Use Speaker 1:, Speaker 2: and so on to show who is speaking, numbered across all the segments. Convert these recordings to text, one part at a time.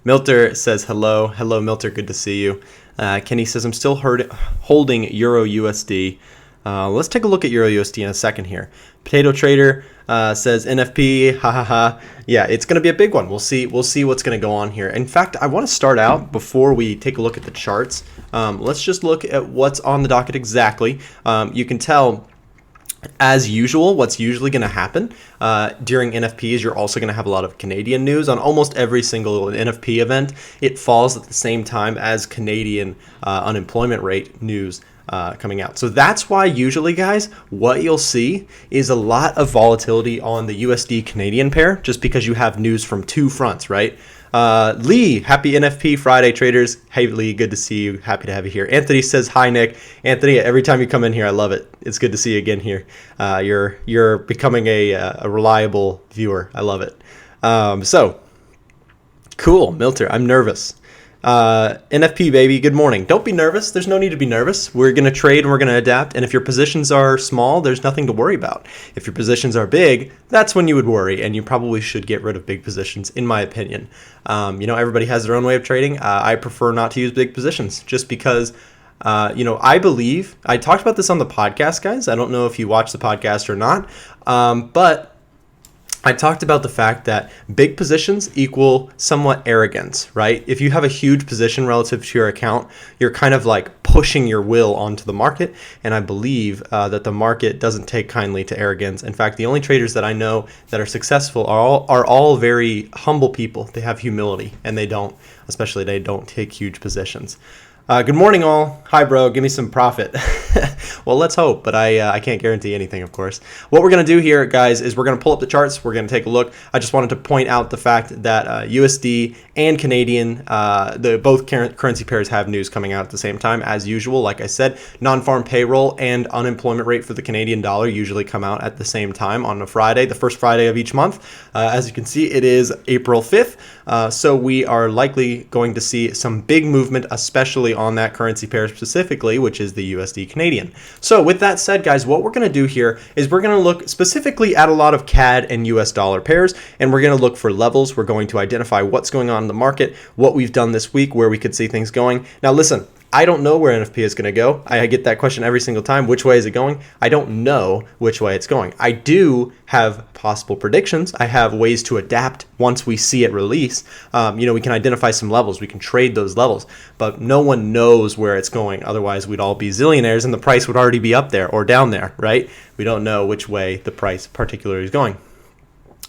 Speaker 1: Milter says hello. Hello, Milter. Good to see you. Kenny says, I'm still holding Euro USD. Let's take a look at Euro USD in a second here. Potato Trader says NFP, ha ha ha. Yeah, it's going to be a big one. We'll see what's going to go on here. In fact, I want to start out before we take a look at the charts. Let's just look at what's on the docket exactly. You can tell, as usual, what's usually going to happen during NFPs, you're also going to have a lot of Canadian news. On almost every single NFP event, it falls at the same time as Canadian unemployment rate news coming out. So that's why usually, guys, what you'll see is a lot of volatility on the USD Canadian pair, just because you have news from two fronts, right? Lee, happy NFP Friday, traders. Hey, Lee, good to see you. Happy to have you here. Anthony says, hi, Nick. Anthony, every time you come in here, I love it. It's good to see you again here. You're becoming a reliable viewer. I love it. So, cool, Milter. I'm nervous. NFP baby, good morning. Don't be nervous. There's no need to be nervous. We're going to trade and we're going to adapt. And if your positions are small, there's nothing to worry about. If your positions are big, that's when you would worry. And you probably should get rid of big positions, in my opinion. Everybody has their own way of trading. I prefer not to use big positions just because, I believe, I talked about this on the podcast, guys. I don't know if you watch the podcast or not, but I talked about the fact that big positions equal somewhat arrogance, right? If you have a huge position relative to your account, you're kind of like pushing your will onto the market. And I believe that the market doesn't take kindly to arrogance. In fact, the only traders that I know that are successful are all very humble people. They have humility, and they don't take huge positions. Good morning, all. Hi, bro. Give me some profit. Well, let's hope, but I can't guarantee anything, of course. What we're going to do here, guys, is we're going to pull up the charts. We're going to take a look. I just wanted to point out the fact that USD and Canadian, both currency pairs have news coming out at the same time, as usual. Like I said, non-farm payroll and unemployment rate for the Canadian dollar usually come out at the same time on a Friday, the first Friday of each month. As you can see, it is April 5th, so we are likely going to see some big movement, especially on that currency pair specifically, which is the USD Canadian. So with that said, guys, what we're going to do here is we're going to look specifically at a lot of CAD and US dollar pairs, and we're going to look for levels. We're going to identify what's going on in the market, what we've done this week, where we could see things going. Now, listen, I don't know where NFP is going to go. I get that question every single time. Which way is it going? I don't know which way it's going. I do have possible predictions. I have ways to adapt once we see it release. We can identify some levels. We can trade those levels, but no one knows where it's going. Otherwise, we'd all be zillionaires and the price would already be up there or down there, right? We don't know which way the price particularly is going.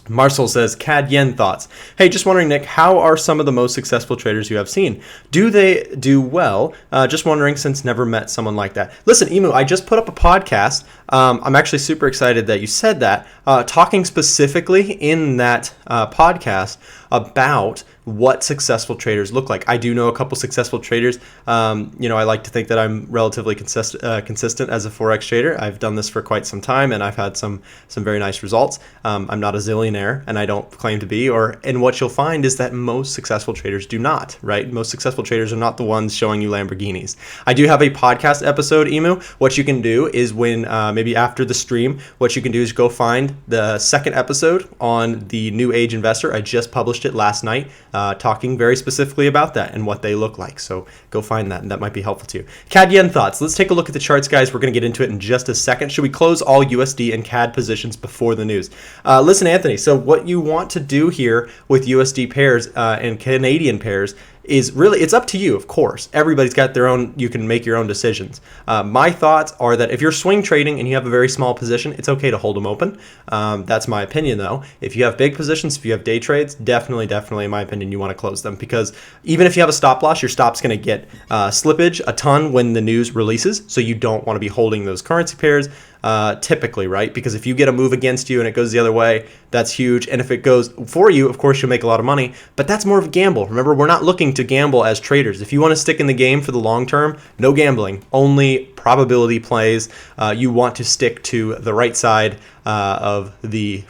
Speaker 1: Marcel says, CAD yen thoughts. Hey, just wondering, Nick, how are some of the most successful traders you have seen? Do they do well? Just wondering, since never met someone like that. Listen, Emu, I just put up a podcast. I'm actually super excited that you said that, talking specifically in that podcast about what successful traders look like. I do know a couple successful traders. I like to think that I'm relatively consistent as a Forex trader. I've done this for quite some time, and I've had some very nice results. I'm not a zillionaire, and I don't claim to be. And what you'll find is that most successful traders do not, right? Most successful traders are not the ones showing you Lamborghinis. I do have a podcast episode, Emu. What you can do is when maybe after the stream, what you can do is go find the second episode on the New Age Investor. I just published it last night. Talking very specifically about that and what they look like. So go find that, and that might be helpful to you. CAD yen thoughts. Let's take a look at the charts, guys. We're going to get into it in just a second. Should we close all USD and CAD positions before the news? Listen, Anthony, so what you want to do here with USD pairs and Canadian pairs is really, it's up to you, of course. Everybody's got their own, you can make your own decisions. My thoughts are that if you're swing trading and you have a very small position, it's okay to hold them open. That's my opinion, though. If you have big positions, if you have day trades, definitely, in my opinion, you want to close them, because even if you have a stop loss, your stop's going to get slippage a ton when the news releases. So you don't want to be holding those currency pairs typically, right? Because if you get a move against you and it goes the other way, that's huge. And if it goes for you, of course, you'll make a lot of money, but that's more of a gamble. Remember, we're not looking to gamble as traders. If you want to stick in the game for the long term, no gambling, only probability plays, you want to stick to the right side of the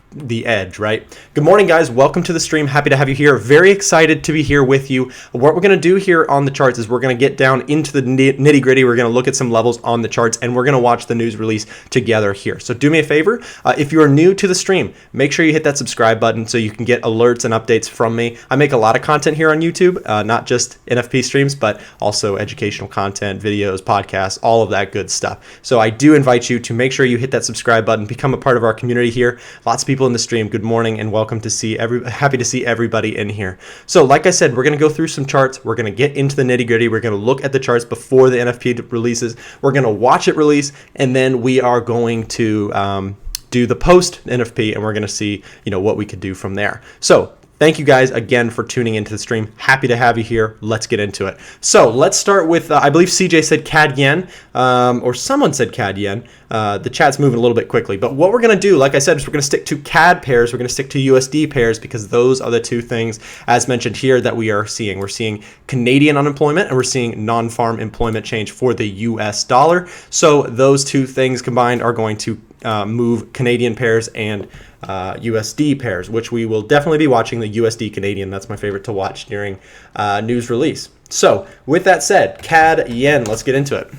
Speaker 1: edge, right? Good morning, guys. Welcome to the stream. Happy to have you here. Very excited to be here with you. What we're going to do here on the charts is we're going to get down into the nitty gritty. We're going to look at some levels on the charts, and we're going to watch the news release together here. So do me a favor. If you are new to the stream, make sure you hit that subscribe button so you can get alerts and updates from me. I make a lot of content here on YouTube, not just NFP streams, but also educational content, videos, podcasts, all of that good stuff. So I do invite you to make sure you hit that subscribe button, become a part of our community here. Lots of people in the stream. Good morning and welcome to see happy to see everybody in here. So like I said, we're going to go through some charts. We're going to get into the nitty gritty. We're going to look at the charts before the NFP releases. We're going to watch it release, and then we are going to do the post NFP, and we're going to see, what we could do from there. So thank you guys again for tuning into the stream. Happy to have you here. Let's get into it. So let's start with, I believe CJ said CAD yen, or someone said CAD yen. The chat's moving a little bit quickly. But what we're going to do, like I said, is we're going to stick to CAD pairs. We're going to stick to USD pairs because those are the two things, as mentioned here, that we are seeing. We're seeing Canadian unemployment and we're seeing non-farm employment change for the US dollar. So those two things combined are going to move Canadian pairs and USD pairs, which we will definitely be watching the USD Canadian. That's my favorite to watch during news release. So with that said, CAD yen, let's get into it.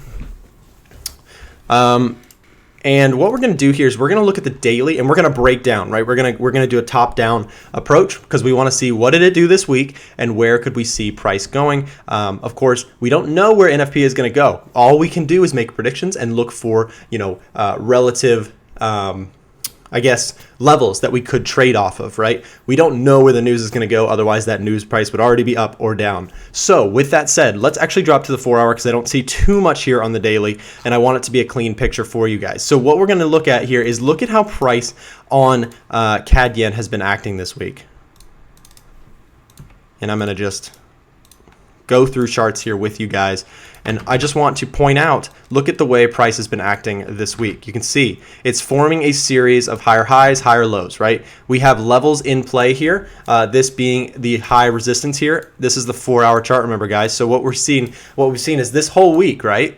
Speaker 1: And what we're going to do here is we're going to look at the daily and we're going to break down, right? We're going to do a top-down approach because we want to see what did it do this week and where could we see price going. Of course, we don't know where NFP is going to go. All we can do is make predictions and look for, relative levels that we could trade off of, right? We don't know where the news is going to go. Otherwise, that news price would already be up or down. So with that said, let's actually drop to the 4 hour because I don't see too much here on the daily and I want it to be a clean picture for you guys. So what we're going to look at here is look at how price on CAD yen has been acting this week. And I'm going to just go through charts here with you guys. And I just want to point out, look at the way price has been acting this week. You can see it's forming a series of higher highs, higher lows, right? We have levels in play here, this being the high resistance here. This is the 4 hour chart, remember guys. So what we've seen is this whole week, right?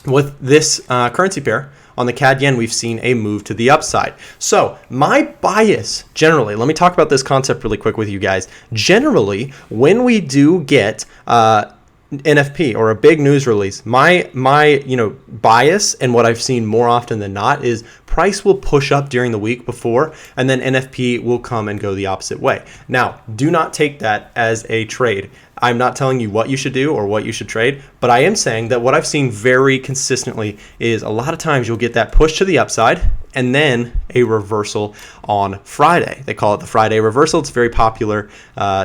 Speaker 1: With this currency pair, on the CAD yen, we've seen a move to the upside. So my bias generally, let me talk about this concept really quick with you guys. Generally, when we do get NFP or a big news release, my bias and what I've seen more often than not is price will push up during the week before and then NFP will come and go the opposite way. Now, do not take that as a trade. I'm not telling you what you should do or what you should trade, but I am saying that what I've seen very consistently is a lot of times you'll get that push to the upside and then a reversal on Friday. They call it the Friday reversal. It's a very popular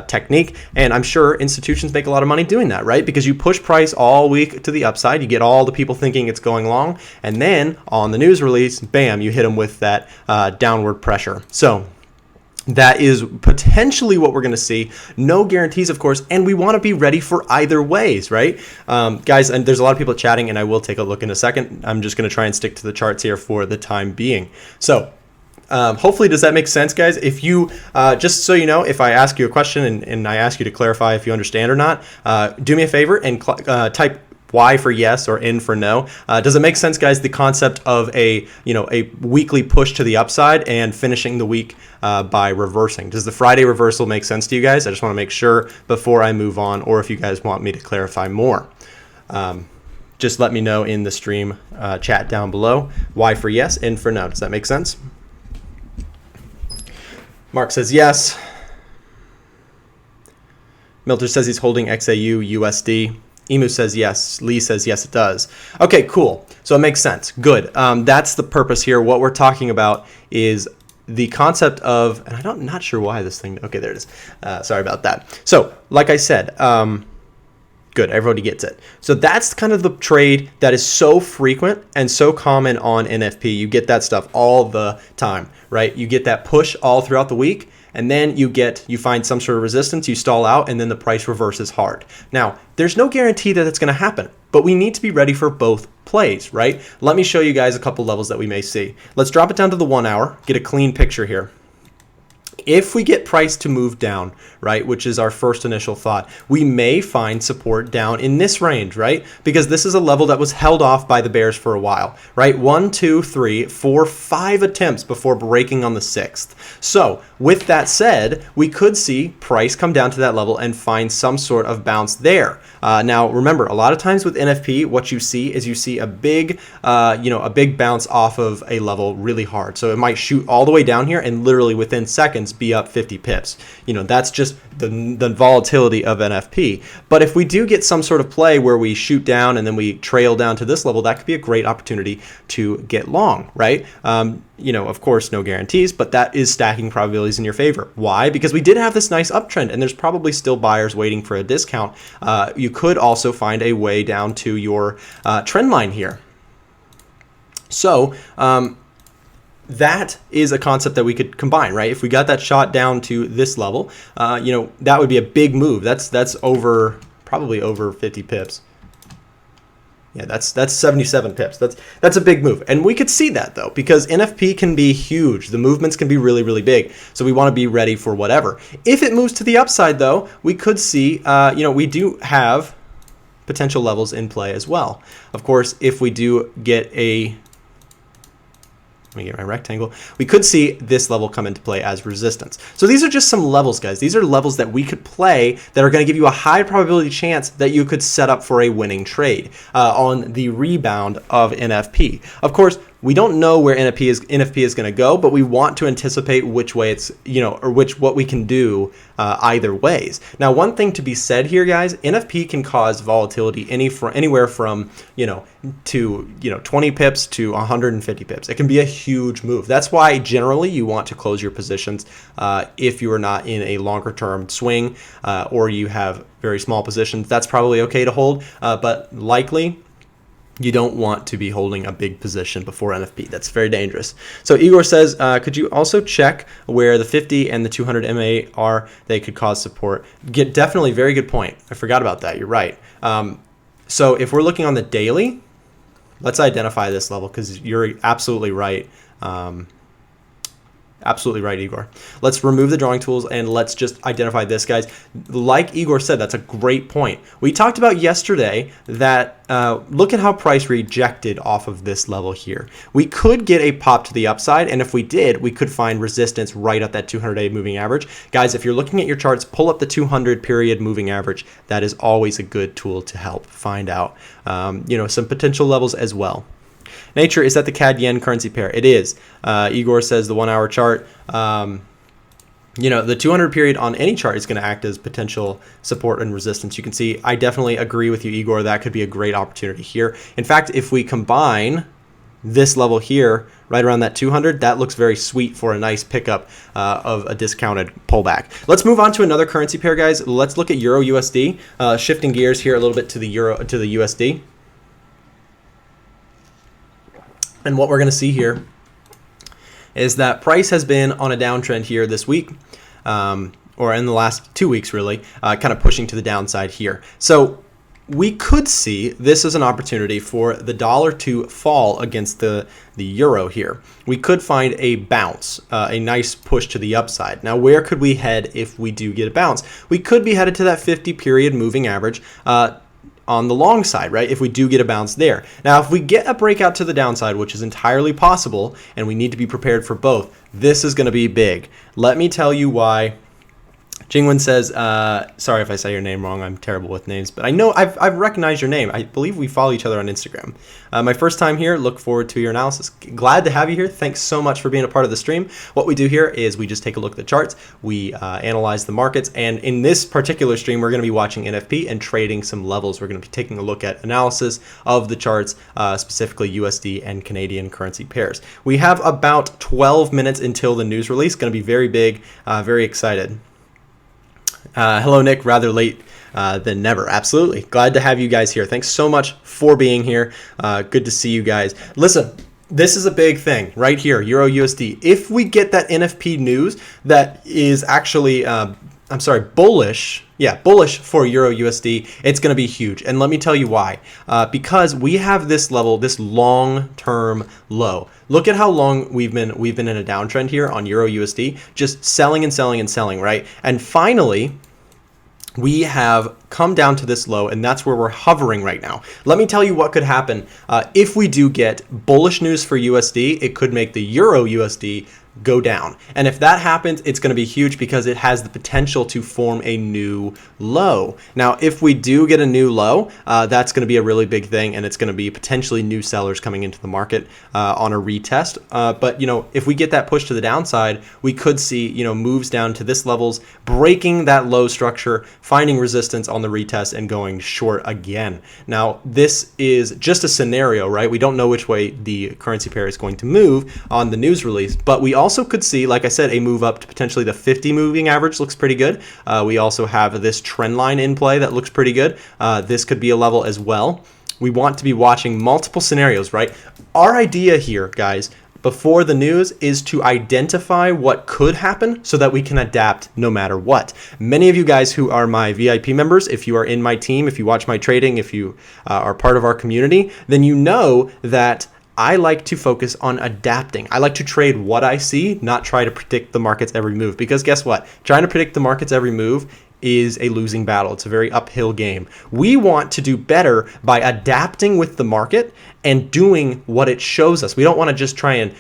Speaker 1: technique, and I'm sure institutions make a lot of money doing that, right? Because you push price all week to the upside, you get all the people thinking it's going long, and then on the news release, bam, you hit them with that downward pressure. So that is potentially what we're going to see. No guarantees, of course, and we want to be ready for either ways, right? Guys, and there's a lot of people chatting, and I will take a look in a second. I'm just going to try and stick to the charts here for the time being. So hopefully, does that make sense, guys? If you, just so you know, if I ask you a question and I ask you to clarify if you understand or not, do me a favor and type Y for yes or N for no. Does it make sense, guys? The concept of a weekly push to the upside and finishing the week by reversing. Does the Friday reversal make sense to you guys? I just want to make sure before I move on, or if you guys want me to clarify more. Just let me know in the stream chat down below. Y for yes, N for no. Does that make sense? Mark says yes. Milter says he's holding XAU USD. Emu says yes. Lee says yes, it does. Okay, cool. So it makes sense. Good. That's the purpose here. What we're talking about is the concept of, and I'm not sure why this thing, okay, there it is. Sorry about that. So like I said, good, everybody gets it. So that's kind of the trade that is so frequent and so common on NFP. You get that stuff all the time, right? You get that push all throughout the week, and then you find some sort of resistance, you stall out, and then the price reverses hard. Now, there's no guarantee that it's going to happen, but we need to be ready for both plays, right? Let me show you guys a couple levels that we may see. Let's drop it down to the 1 hour, get a clean picture here. If we get price to move down, right, which is our first initial thought, we may find support down in this range, right? Because this is a level that was held off by the bears for a while, right? 1, 2, 3, 4, 5 attempts before breaking on the 6th. So with that said, we could see price come down to that level and find some sort of bounce there. Now, remember, a lot of times with NFP, what you see is you see a big, a big bounce off of a level really hard. So it might shoot all the way down here and literally within seconds be up 50 pips. That's just the volatility of NFP. But if we do get some sort of play where we shoot down and then we trail down to this level, that could be a great opportunity to get long, right? Of course, no guarantees, but that is stacking probabilities in your favor. Why? Because we did have this nice uptrend and there's probably still buyers waiting for a discount. You could also find a way down to your trend line here. So, that is a concept that we could combine, right? If we got that shot down to this level, that would be a big move. That's probably over 50 pips. Yeah, that's 77 pips. That's a big move. And we could see that though, because NFP can be huge. The movements can be really, really big. So we want to be ready for whatever. If it moves to the upside though, we could see, we do have potential levels in play as well. Of course, if we do get let me get my rectangle. We could see this level come into play as resistance. So these are just some levels, guys. These are levels that we could play that are going to give you a high probability chance that you could set up for a winning trade on the rebound of NFP. Of course, we don't know where NFP is going to go, but we want to anticipate which way it's, what we can do either ways. Now, one thing to be said here, guys, NFP can cause volatility anywhere from, to 20 pips to 150 pips. It can be a huge move. That's why generally you want to close your positions if you are not in a longer term swing or you have very small positions. That's probably okay to hold, but likely you don't want to be holding a big position before NFP. That's very dangerous. So Igor says, could you also check where the 50 and the 200 MA are? They could cause support. Definitely, very good point. I forgot about that. You're right. So if we're looking on the daily, let's identify this level because you're absolutely right. Absolutely right, Igor. Let's remove the drawing tools and let's just identify this, guys. Like Igor said, that's a great point. We talked about yesterday that look at how price rejected off of this level here. We could get a pop to the upside, and if we did, we could find resistance right at that 200-day moving average. Guys, if you're looking at your charts, pull up the 200 period moving average. That is always a good tool to help find out, some potential levels as well. Nature, is that the CAD yen currency pair? It is. Igor says the 1 hour chart. The 200 period on any chart is going to act as potential support and resistance. You can see, I definitely agree with you, Igor. That could be a great opportunity here. In fact, if we combine this level here, right around that 200, that looks very sweet for a nice pickup of a discounted pullback. Let's move on to another currency pair, guys. Let's look at Euro USD. Shifting gears here a little bit to the USD. And what we're going to see here is that price has been on a downtrend here this week, or in the last 2 weeks, really, kind of pushing to the downside here. So we could see this as an opportunity for the dollar to fall against the euro here. We could find a bounce, a nice push to the upside. Now, where could we head if we do get a bounce? We could be headed to that 50 period moving average, on the long side, right? If we do get a bounce there. Now, if we get a breakout to the downside, which is entirely possible, and we need to be prepared for both, this is going to be big. Let me tell you why. Jingwen says, sorry if I say your name wrong. I'm terrible with names, but I know I've recognized your name. I believe we follow each other on Instagram. My first time here. Look forward to your analysis. Glad to have you here. Thanks so much for being a part of the stream. What we do here is we just take a look at the charts. We analyze the markets, and in this particular stream, we're going to be watching NFP and trading some levels. We're going to be taking a look at analysis of the charts, specifically USD and Canadian currency pairs. We have about 12 minutes until the news release. Going to be very big. Very excited. Hello, Nick. Rather late than never. Absolutely. Glad to have you guys here. Thanks so much for being here. Good to see you guys. Listen, this is a big thing right here, Euro USD. If we get that NFP news that is actually I'm sorry, bullish. Yeah, bullish for Euro USD. It's going to be huge. And let me tell you why. Because we have this level, this long-term low. Look at how long we've been in a downtrend here on Euro USD, just selling and selling and selling, right? And finally, we have come down to this low, and that's where we're hovering right now. Let me tell you what could happen. If we do get bullish news for USD, it could make the Euro USD go down. And if that happens, it's going to be huge because it has the potential to form a new low. Now, if we do get a new low, that's going to be a really big thing, and it's going to be potentially new sellers coming into the market on a retest. But, you know, if we get that push to the downside, we could see, you know, moves down to this levels, breaking that low structure, finding resistance on the retest and going short again. Now, this is just a scenario, right? We don't know which way the currency pair is going to move on the news release, but we also could see, like I said, a move up to potentially the 50 moving average looks pretty good. We also have this trend line in play that looks pretty good. This could be a level as well. We want to be watching multiple scenarios, right? Our idea here, guys, before the news is to identify what could happen so that we can adapt no matter what. Many of you guys who are my VIP members, if you are in my team, if you watch my trading, if you are part of our community, then you know that I like to focus on adapting. I like to trade what I see, not try to predict the market's every move. Because guess what? Trying to predict the market's every move is a losing battle. It's a very uphill game. We want to do better by adapting with the market and doing what it shows us. We don't want to just try and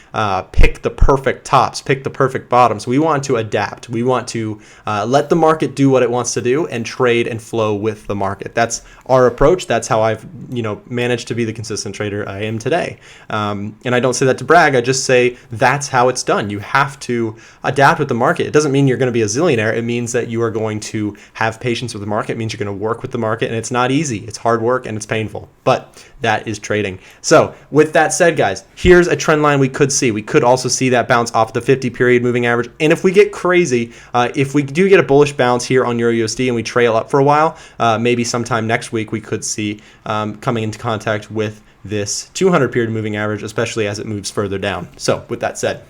Speaker 1: pick the perfect tops, pick the perfect bottoms. We want to adapt. We want to let the market do what it wants to do and trade and flow with the market. That's our approach. That's how I've, you know, managed to be the consistent trader I am today. And I don't say that to brag. I just say that's how it's done. You have to adapt with the market. It doesn't mean you're going to be a zillionaire. It means that you are going to have patience with the market. It means you're going to work with the market, and it's not easy. It's hard work and it's painful, but that is trading. So with that said, guys, here's a trend line we could see. We could also see that bounce off the 50 period moving average. And if we get crazy, if we do get a bullish bounce here on Euro USD and we trail up for a while, maybe sometime next week we could see coming into contact with this 200 period moving average, especially as it moves further down. So with that said,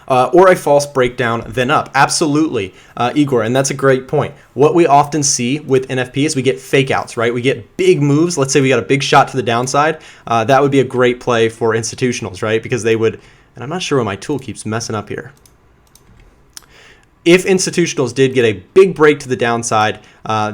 Speaker 1: or a false breakdown, then up. Absolutely, Igor, and that's a great point. What we often see with NFP is we get fake outs, right? We get big moves. Let's say we got a big shot to the downside. That would be a great play for institutionals, right? Because they would, and I'm not sure why my tool keeps messing up here. If institutionals did get a big break to the downside,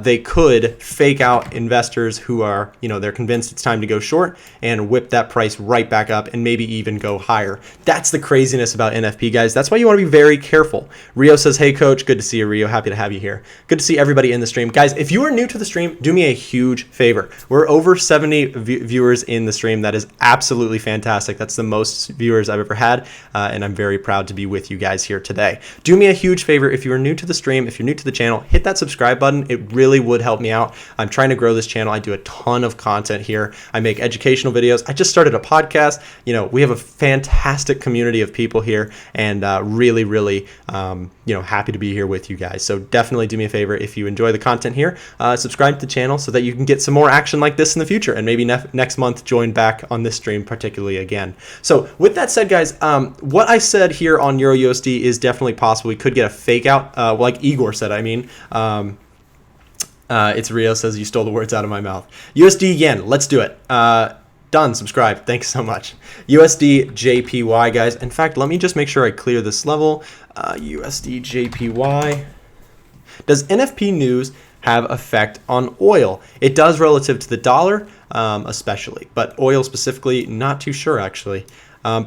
Speaker 1: they could fake out investors who are, you know, they're convinced it's time to go short and whip that price right back up and maybe even go higher. That's the craziness about NFP, guys. That's why you want to be very careful. Rio says, hey, coach. Good to see you, Rio. Happy to have you here. Good to see everybody in the stream. Guys, if you are new to the stream, do me a huge favor. We're over 70 viewers in the stream. That is absolutely fantastic. That's the most viewers I've ever had, and I'm very proud to be with you guys here today. Do me a huge favor. If you're new to the stream, if you're new to the channel, hit that subscribe button. It really would help me out. I'm trying to grow this channel. I do a ton of content here. I make educational videos. I just started a podcast. You know, we have a fantastic community of people here, and really, you know, happy to be here with you guys. So definitely do me a favor. If you enjoy the content here, subscribe to the channel so that you can get some more action like this in the future, and maybe next month join back on this stream particularly again. So with that said, guys, what I said here on Euro USD is definitely possible. We could get a fake out, like Igor said. I mean, it's Rio says you stole the words out of my mouth. USD yen, let's do it. Done. Subscribe. Thanks so much. USDJPY, guys. In fact, let me just make sure I clear this level. USDJPY. Does NFP news have effect on oil? It does relative to the dollar, especially, but oil specifically, not too sure actually.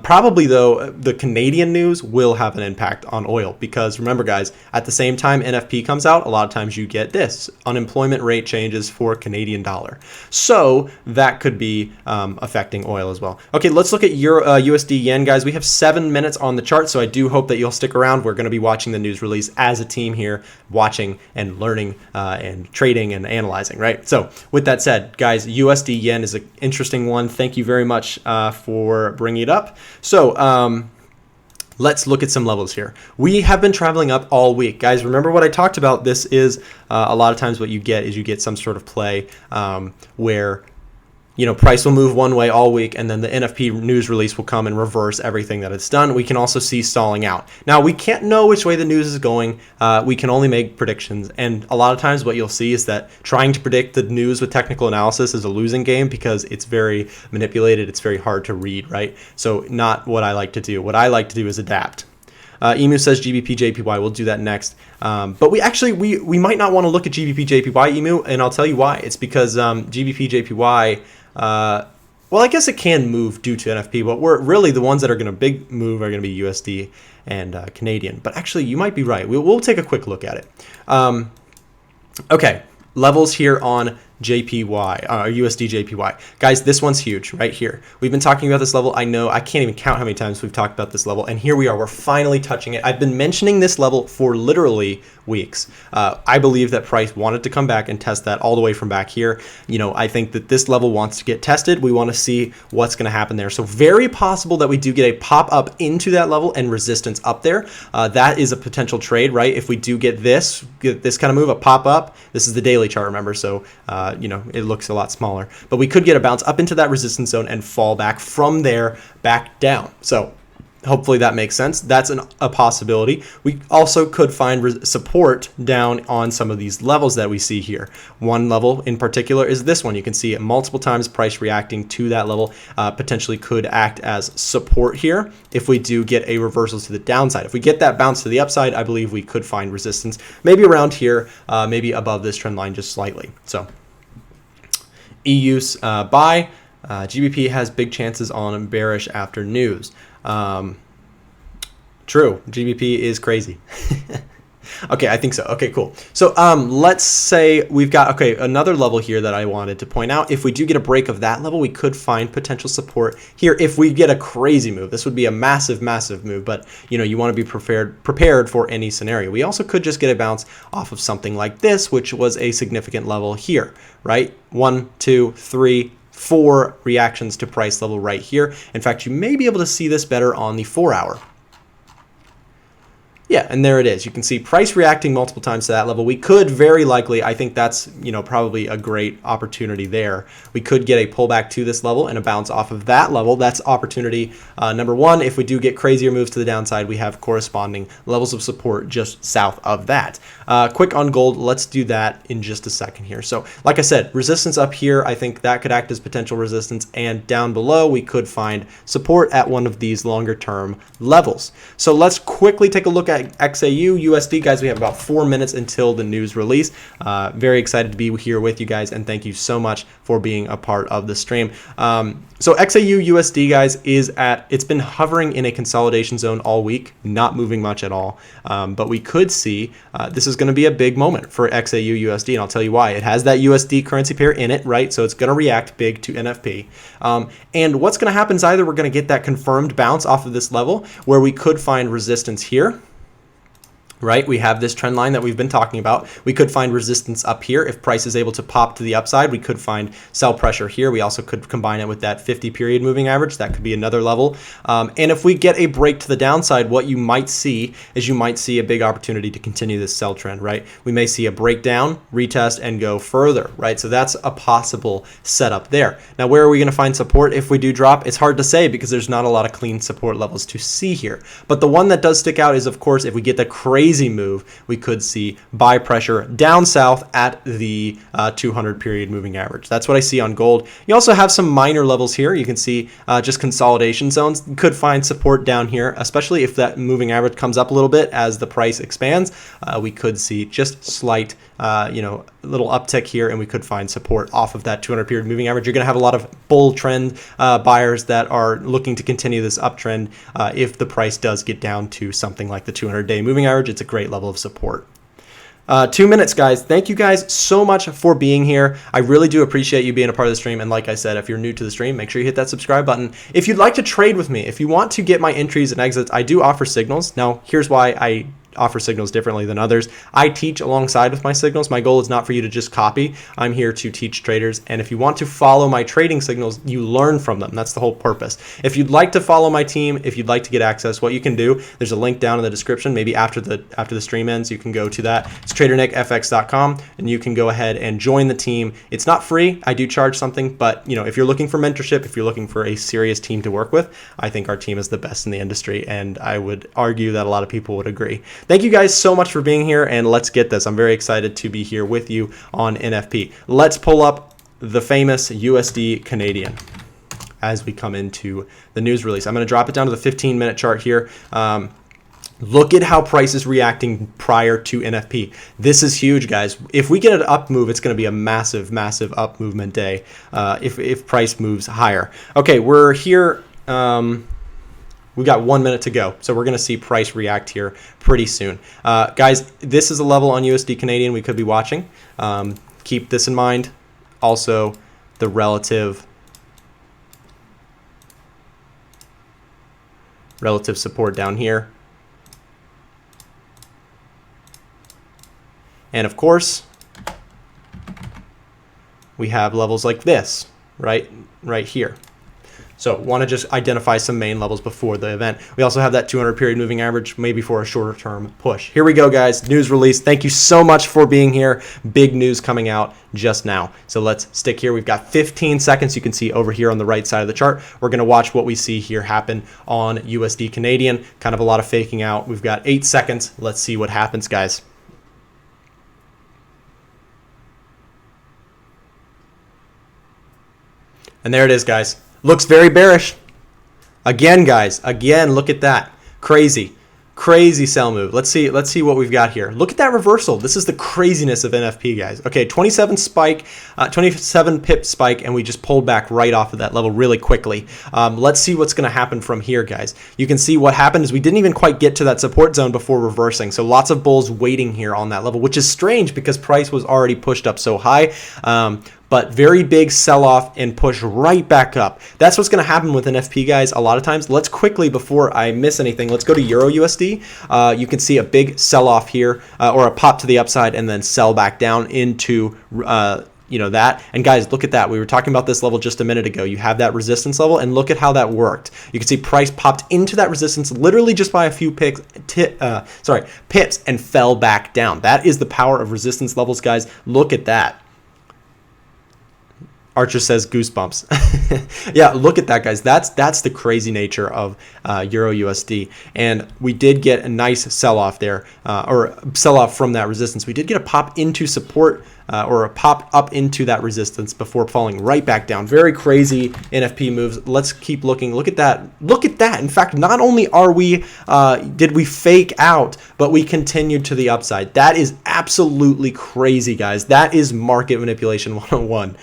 Speaker 1: Probably, though, the Canadian news will have an impact on oil because remember, guys, at the same time NFP comes out, a lot of times you get this unemployment rate changes for Canadian dollar. So that could be affecting oil as well. Okay, let's look at USD yen, guys. We have 7 minutes on the chart, so I do hope that you'll stick around. We're going to be watching the news release as a team here, watching and learning and trading and analyzing, right? So with that said, guys, USD yen is an interesting one. Thank you very much for bringing it up. So let's look at some levels here. We have been traveling up all week. Guys, remember what I talked about. This is a lot of times what you get is you get some sort of play where price will move one way all week, and then the NFP news release will come and reverse everything that it's done. We can also see stalling out. Now, we can't know which way the news is going. We can only make predictions. And a lot of times what you'll see is that trying to predict the news with technical analysis is a losing game because it's very manipulated. It's very hard to read, right? So not what I like to do. What I like to do is adapt. Emu says GBPJPY. We'll do that next. But we might not want to look at GBPJPY, Emu, and I'll tell you why. It's because GBPJPY, well, I guess it can move due to NFP, but we're really the ones that are going to big move are going to be USD and Canadian. But actually, you might be right. We'll take a quick look at it. Okay, levels here on JPY, USDJPY. Guys, this one's huge right here. We've been talking about this level. I know I can't even count how many times we've talked about this level, and here we are. We're finally touching it. I've been mentioning this level for literally weeks. I believe that price wanted to come back and test that all the way from back here. I think that this level wants to get tested. We want to see what's going to happen there. So very possible that we do get a pop up into that level and resistance up there. That is a potential trade, right? If we do get this kind of move, a pop up, this is the daily chart, remember? So, it looks a lot smaller, but we could get a bounce up into that resistance zone and fall back from there back down. So hopefully that makes sense. That's a possibility. We also could find support down on some of these levels that we see here. One level in particular is this one. You can see it multiple times, price reacting to that level, potentially could act as support here if we do get a reversal to the downside. If we get that bounce to the upside, I believe we could find resistance maybe around here, maybe above this trend line just slightly. So EURUSDJPY, GBP has big chances on bearish after news. True, GBP is crazy. Okay, I think so. Okay, cool. So let's say we've got, another level here that I wanted to point out. If we do get a break of that level, we could find potential support here. If we get a crazy move, this would be a massive, massive move, but you want to be prepared for any scenario. We also could just get a bounce off of something like this, which was a significant level here, right? 1, 2, 3, 4 reactions to price level right here. In fact, you may be able to see this better on the 4-hour. Yeah, and there it is. You can see price reacting multiple times to that level. We could very likely, I think that's, probably a great opportunity there. We could get a pullback to this level and a bounce off of that level. That's opportunity number one. If we do get crazier moves to the downside, we have corresponding levels of support just south of that. Quick on gold, let's do that in just a second here. So like I said, resistance up here, I think that could act as potential resistance, and down below we could find support at one of these longer term levels. So let's quickly take a look at XAU USD, guys. We have about 4 minutes until the news release. Very excited to be here with you guys, and thank you so much for being a part of the stream. So XAU USD, guys, it's been hovering in a consolidation zone all week, not moving much at all. But we could see this is going to be a big moment for XAU USD, and I'll tell you why. It has that USD currency pair in it, right? So it's going to react big to NFP. And what's going to happen is either we're going to get that confirmed bounce off of this level where we could find resistance here. Right, we have this trend line that we've been talking about. We could find resistance up here. If price is able to pop to the upside, we could find sell pressure here. We also could combine it with that 50 period moving average. That could be another level. And if we get a break to the downside, what you might see is a big opportunity to continue this sell trend, right? We may see a breakdown, retest, and go further, right? So that's a possible setup there. Now, where are we going to find support if we do drop? It's hard to say because there's not a lot of clean support levels to see here. But the one that does stick out is, of course, if we get the crazy move, we could see buy pressure down south at the 200 period moving average. That's what I see on gold. You also have some minor levels here. You can see just consolidation zones. You could find support down here, especially if that moving average comes up a little bit as the price expands. We could see just slight little uptick here, and we could find support off of that 200 period moving average. You're going to have a lot of bull trend buyers that are looking to continue this uptrend if the price does get down to something like the 200-day moving average. It's a great level of support. 2 minutes, guys. Thank you guys so much for being here. I really do appreciate you being a part of the stream. And like I said, if you're new to the stream, make sure you hit that subscribe button. If you'd like to trade with me, if you want to get my entries and exits, I do offer signals. Now, here's why I offer signals differently than others. I teach alongside with my signals. My goal is not for you to just copy. I'm here to teach traders, and if you want to follow my trading signals, you learn from them. That's the whole purpose. If you'd like to follow my team, if you'd like to get access, what you can do, there's a link down in the description. Maybe after the stream ends, you can go to that. It's tradernickfx.com, and you can go ahead and join the team. It's not free. I do charge something, but if you're looking for mentorship, if you're looking for a serious team to work with, I think our team is the best in the industry, and I would argue that a lot of people would agree. Thank you guys so much for being here, and let's get this. I'm very excited to be here with you on NFP. Let's pull up the famous USD Canadian as we come into the news release. I'm going to drop it down to the 15-minute chart here. Look at how price is reacting prior to NFP. This is huge, guys. If we get an up move, it's going to be a massive, massive up movement day if price moves higher. Okay, we're here. We've got 1 minute to go, so we're going to see price react here pretty soon. Guys, this is a level on USD Canadian we could be watching. Keep this in mind. Also, the relative support down here. And of course, we have levels like this, right here. So want to just identify some main levels before the event. We also have that 200 period moving average, maybe for a shorter term push. Here we go, guys. News release. Thank you so much for being here. Big news coming out just now. So let's stick here. We've got 15 seconds. You can see over here on the right side of the chart. We're going to watch what we see here happen on USD Canadian. Kind of a lot of faking out. We've got 8 seconds. Let's see what happens, guys. And there it is, guys. Looks very bearish. Again, guys. Again, look at that. Crazy. Crazy sell move. Let's see what we've got here. Look at that reversal. This is the craziness of NFP, guys. Okay, 27 pip spike, and we just pulled back right off of that level really quickly. Let's see what's going to happen from here, guys. You can see what happened is we didn't even quite get to that support zone before reversing. So lots of bulls waiting here on that level, which is strange because price was already pushed up so high. But very big sell-off and push right back up. That's what's going to happen with NFP, guys, a lot of times. Let's quickly, before I miss anything, let's go to EURUSD. You can see a big sell-off here, or a pop to the upside, and then sell back down into that. And guys, look at that. We were talking about this level just a minute ago. You have that resistance level, and look at how that worked. You can see price popped into that resistance literally just by a few pips and fell back down. That is the power of resistance levels, guys. Look at that. Archer says goosebumps. Yeah, look at that, guys. That's the crazy nature of EURUSD. And we did get a nice sell-off there, or sell-off from that resistance. We did get a pop into support, or a pop up into that resistance before falling right back down. Very crazy NFP moves. Let's keep looking. Look at that. Look at that. In fact, not only did we fake out, but we continued to the upside. That is absolutely crazy, guys. That is market manipulation 101.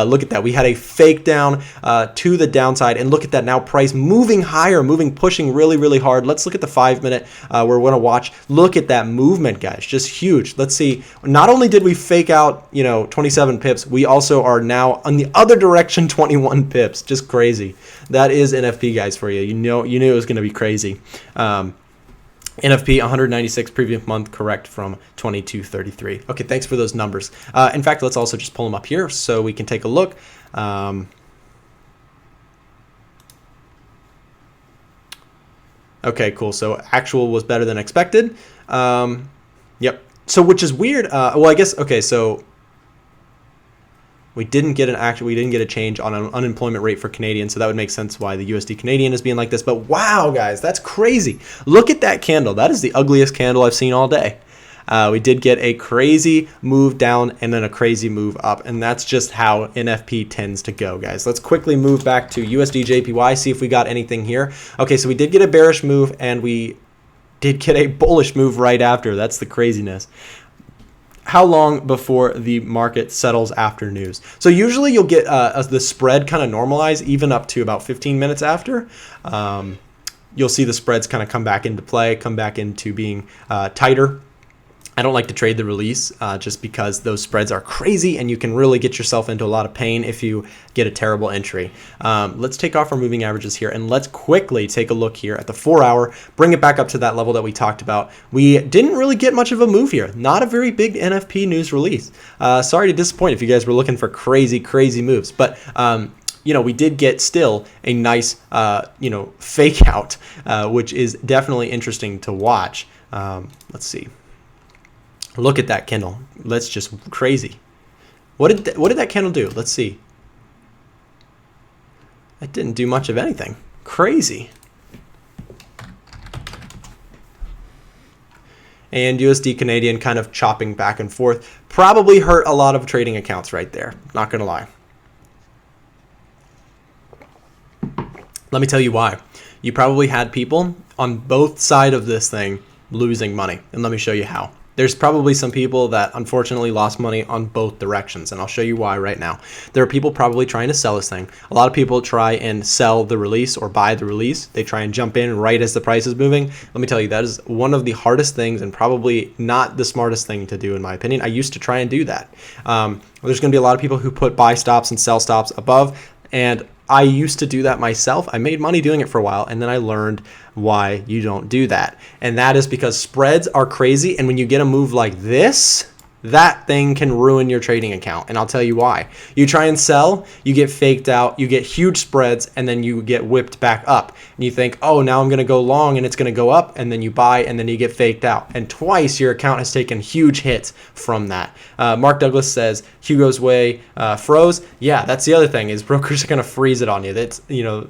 Speaker 1: Look at that. We had a fake down to the downside, and look at that. Now price moving higher, pushing really, really hard. Let's look at the 5 minute where we're going to watch. Look at that movement, guys. Just huge. Let's see. Not only did we fake out 27 pips, we also are now on the other direction, 21 pips. Just crazy. That is NFP, guys, for you. You knew it was going to be crazy. NFP 196 previous month, correct from 2233. Okay, thanks for those numbers. In fact, let's also just pull them up here so we can take a look. Okay, cool. So actual was better than expected. Yep. So which is weird. Well, I guess, okay, so we didn't get a change on an unemployment rate for Canadian, so that would make sense why the USD Canadian is being like this. But wow, guys, that's crazy. Look at that candle. That is the ugliest candle I've seen all day. We did get a crazy move down and then a crazy move up, and that's just how NFP tends to go, guys. Let's quickly move back to USDJPY, see if we got anything here. Okay, so we did get a bearish move, and we did get a bullish move right after. That's the craziness. How long before the market settles after news? So usually you'll get the spread kind of normalize even up to about 15 minutes after. You'll see the spreads kind of come back into play, come back into being tighter. I don't like to trade the release just because those spreads are crazy and you can really get yourself into a lot of pain if you get a terrible entry. Let's take off our moving averages here and let's quickly take a look here at the 4 hour, bring it back up to that level that we talked about. We didn't really get much of a move here. Not a very big NFP news release. Sorry to disappoint if you guys were looking for crazy moves, but you know, we did get still a nice, you know, fake out, which is definitely interesting to watch. Let's see. Look at that candle. That's just crazy. What did that candle do? Let's see. It didn't do much of anything. Crazy. And USD Canadian kind of chopping back and forth. Probably hurt a lot of trading accounts right there. Not going to lie. Let me tell you why. You probably had people on both sides of this thing losing money. And let me show you how. There's probably some people that unfortunately lost money on both directions, and I'll show you why right now. There are people probably trying to sell this thing. A lot of people try and sell the release or buy the release. They try and jump in right as the price is moving. Let me tell you, that is one of the hardest things and probably not the smartest thing to do in my opinion. I used to try and do that. There's going to be a lot of people who put buy stops and sell stops above, and I used to do that myself. I made money doing it for a while, and then I learned why you don't do that. And that is because spreads are crazy, and when you get a move like this, that thing can ruin your trading account. And I'll tell you why. You try and sell, you get faked out, you get huge spreads, and then you get whipped back up. And you think, oh, now I'm going to go long and it's going to go up, and then you buy, and then you get faked out. And twice your account has taken huge hits from that. Mark Douglas says, Hugo's way froze. Yeah, that's the other thing, is brokers are going to freeze it on you. That's, you know,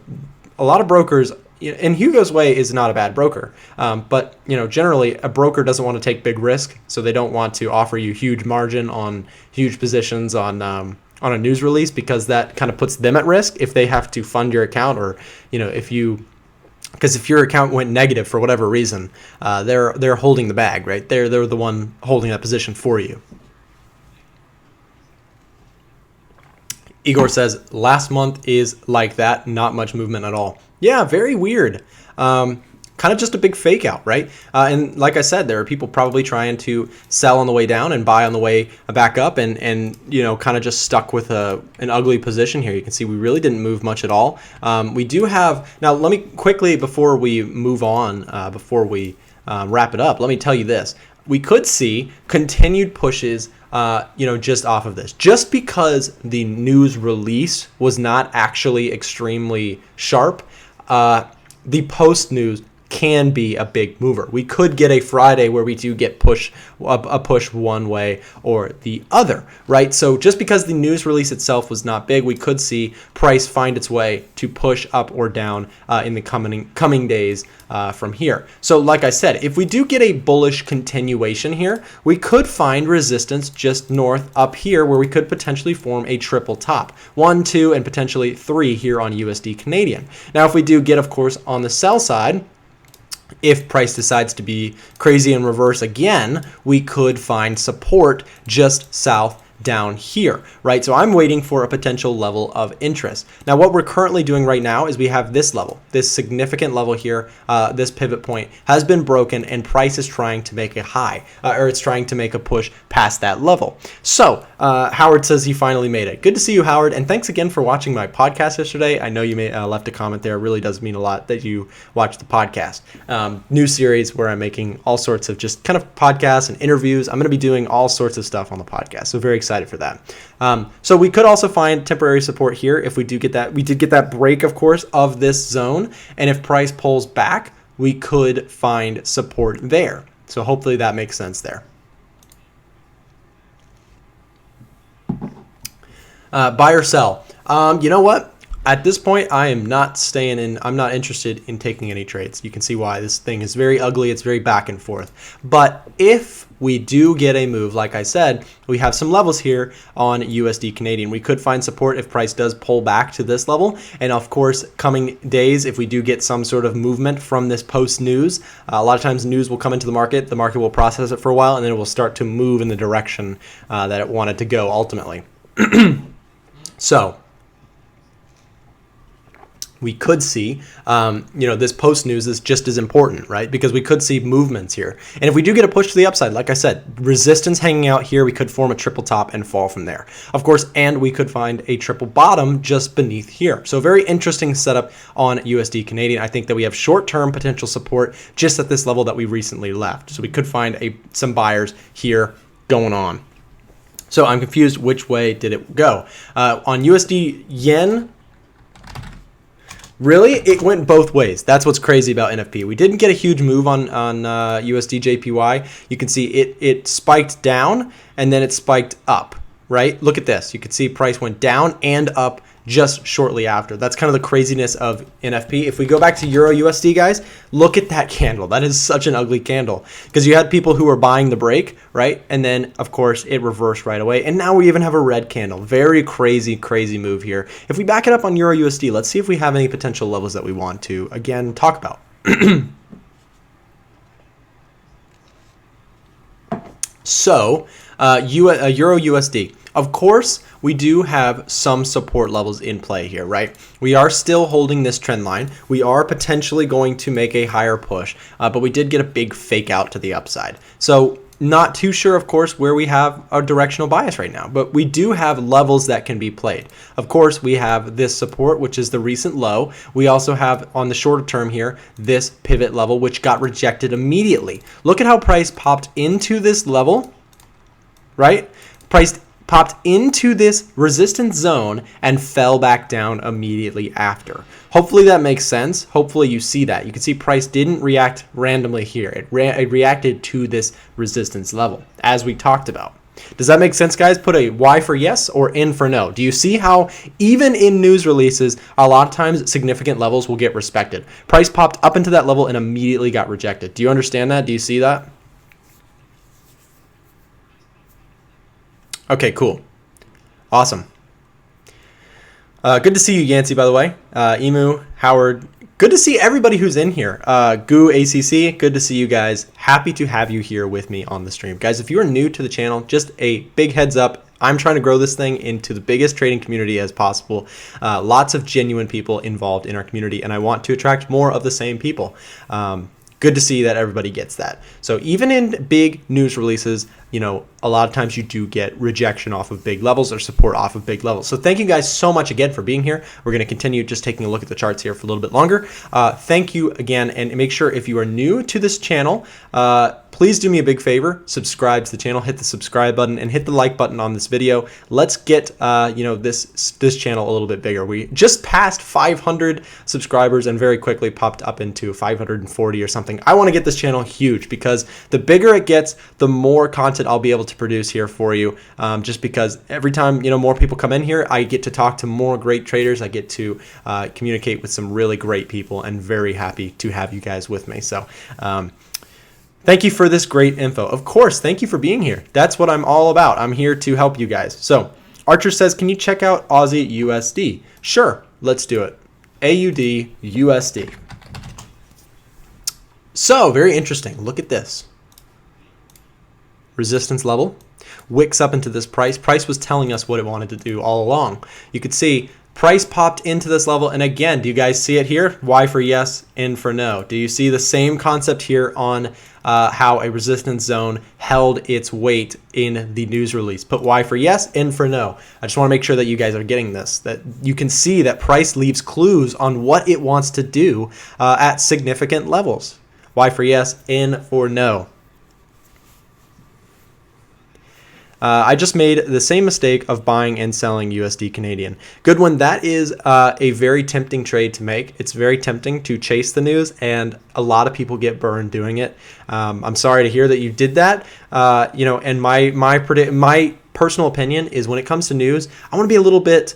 Speaker 1: a lot of brokers, and Hugo's way is not a bad broker, but you know, generally a broker doesn't want to take big risk, so they don't want to offer you huge margin on huge positions on a news release, because that kind of puts them at risk if they have to fund your account, or you know, because if your account went negative for whatever reason, they're holding the bag, right? They're the one holding that position for you. Igor says last month is like that, not much movement at all. Yeah, very weird. Kind of just a big fake out, right? And like I said, there are people probably trying to sell on the way down and buy on the way back up, and you know, kind of just stuck with an ugly position here. You can see we really didn't move much at all. We do have, now let me quickly, before we move on, before we wrap it up, let me tell you this. We could see continued pushes, you know, just off of this. Just because the news release was not actually extremely sharp, the post news can be a big mover. We could get a Friday where we do get a push one way or the other, right? So just because the news release itself was not big, we could see price find its way to push up or down in the coming days from here. So like I said, if we do get a bullish continuation here, we could find resistance just north up here, where we could potentially form a triple top, 1, 2, and potentially 3 here on USD Canadian. Now, if we do get, of course, on the sell side, if price decides to be crazy and reverse again, we could find support just south down here, right? So I'm waiting for a potential level of interest. Now, what we're currently doing right now is we have this level, this significant level here, this pivot point has been broken, and price is trying to make a high, or it's trying to make a push past that level. So Howard says he finally made it. Good to see you, Howard, and thanks again for watching my podcast yesterday. I know you left a comment there. It really does mean a lot that you watched the podcast. New series where I'm making all sorts of just kind of podcasts and interviews. I'm going to be doing all sorts of stuff on the podcast, so very excited for that. So we could also find temporary support here if we do get that. We did get that break, of course, of this zone, and if price pulls back, we could find support there. So hopefully that makes sense there. Buy or sell. You know what? At this point, I am not staying in. I'm not interested in taking any trades. You can see why. This thing is very ugly. It's very back and forth. But if we do get a move, like I said, we have some levels here on USD Canadian. We could find support if price does pull back to this level. And of course, coming days, if we do get some sort of movement from this post news, a lot of times news will come into the market will process it for a while, and then it will start to move in the direction that it wanted to go ultimately. So we could see, this post news is just as important, right? Because we could see movements here. And if we do get a push to the upside, like I said, resistance hanging out here, we could form a triple top and fall from there. Of course, and we could find a triple bottom just beneath here. So very interesting setup on USD Canadian. I think that we have short-term potential support just at this level that we recently left. So we could find some buyers here going on. So I'm confused, which way did it go? On USD Yen, really, it went both ways. That's what's crazy about NFP. We didn't get a huge move on USDJPY. You can see it spiked down and then it spiked up, right? Look at this. You can see price went down and up just shortly after. That's kind of the craziness of NFP. If we go back to EURUSD, guys, look at that candle. That is such an ugly candle because you had people who were buying the break, right? And then, of course, it reversed right away. And now we even have a red candle. Very crazy, crazy move here. If we back it up on EURUSD, let's see if we have any potential levels that we want to, again, talk about. So, EURUSD. Of course, we do have some support levels in play here, right? We are still holding this trend line. We are potentially going to make a higher push, but we did get a big fake out to the upside. So not too sure, of course, where we have a directional bias right now, but we do have levels that can be played. Of course, we have this support, which is the recent low. We also have on the shorter term here, this pivot level, which got rejected immediately. Look at how price popped into this level, right? Price popped into this resistance zone and fell back down immediately after. Hopefully that makes sense. Hopefully you see that. You can see price didn't react randomly here. It reacted to this resistance level, as we talked about. Does that make sense, guys? Put a Y for yes or N for no. Do you see how even in news releases, a lot of times significant levels will get respected? Price popped up into that level and immediately got rejected. Do you understand that? Do you see that? Okay, cool. Awesome. Good to see you, Yancey, by the way. Emu, Howard. Good to see everybody who's in here. Goo, ACC, good to see you guys. Happy to have you here with me on the stream. Guys, if you are new to the channel, just a big heads up. I'm trying to grow this thing into the biggest trading community as possible. Lots of genuine people involved in our community, and I want to attract more of the same people. Good to see that everybody gets that. So even in big news releases, a lot of times you do get rejection off of big levels or support off of big levels. So thank you guys so much again for being here. We're going to continue just taking a look at the charts here for a little bit longer. Thank you again, and make sure if you are new to this channel, please do me a big favor, subscribe to the channel, hit the subscribe button, and hit the like button on this video. Let's get this channel a little bit bigger. We just passed 500 subscribers and very quickly popped up into 540 or something. I want to get this channel huge because the bigger it gets, the more content I'll be able to produce here for you. Just because every time more people come in here, I get to talk to more great traders. I get to communicate with some really great people, and very happy to have you guys with me. So. Thank you for this great info. Of course, thank you for being here. That's what I'm all about. I'm here to help you guys. So, Archer says, can you check out Aussie USD? Sure, let's do it. AUD USD. So, very interesting. Look at this. Resistance level. Wicks up into this price. Price was telling us what it wanted to do all along. You could see price popped into this level, and again, do you guys see it here? Y for yes, N for no. Do you see the same concept here on how a resistance zone held its weight in the news release? Put Y for yes, N for no. I just want to make sure that you guys are getting this, that you can see that price leaves clues on what it wants to do at significant levels. Y for yes, N for no. I just made the same mistake of buying and selling USD Canadian. Good one. That is a very tempting trade to make. It's very tempting to chase the news, and a lot of people get burned doing it. I'm sorry to hear that you did that. And my personal opinion is when it comes to news, I want to be a little bit,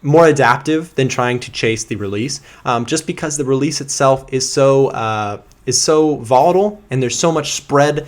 Speaker 1: more adaptive than trying to chase the release. Just because the release itself is so is so volatile, and there's so much spread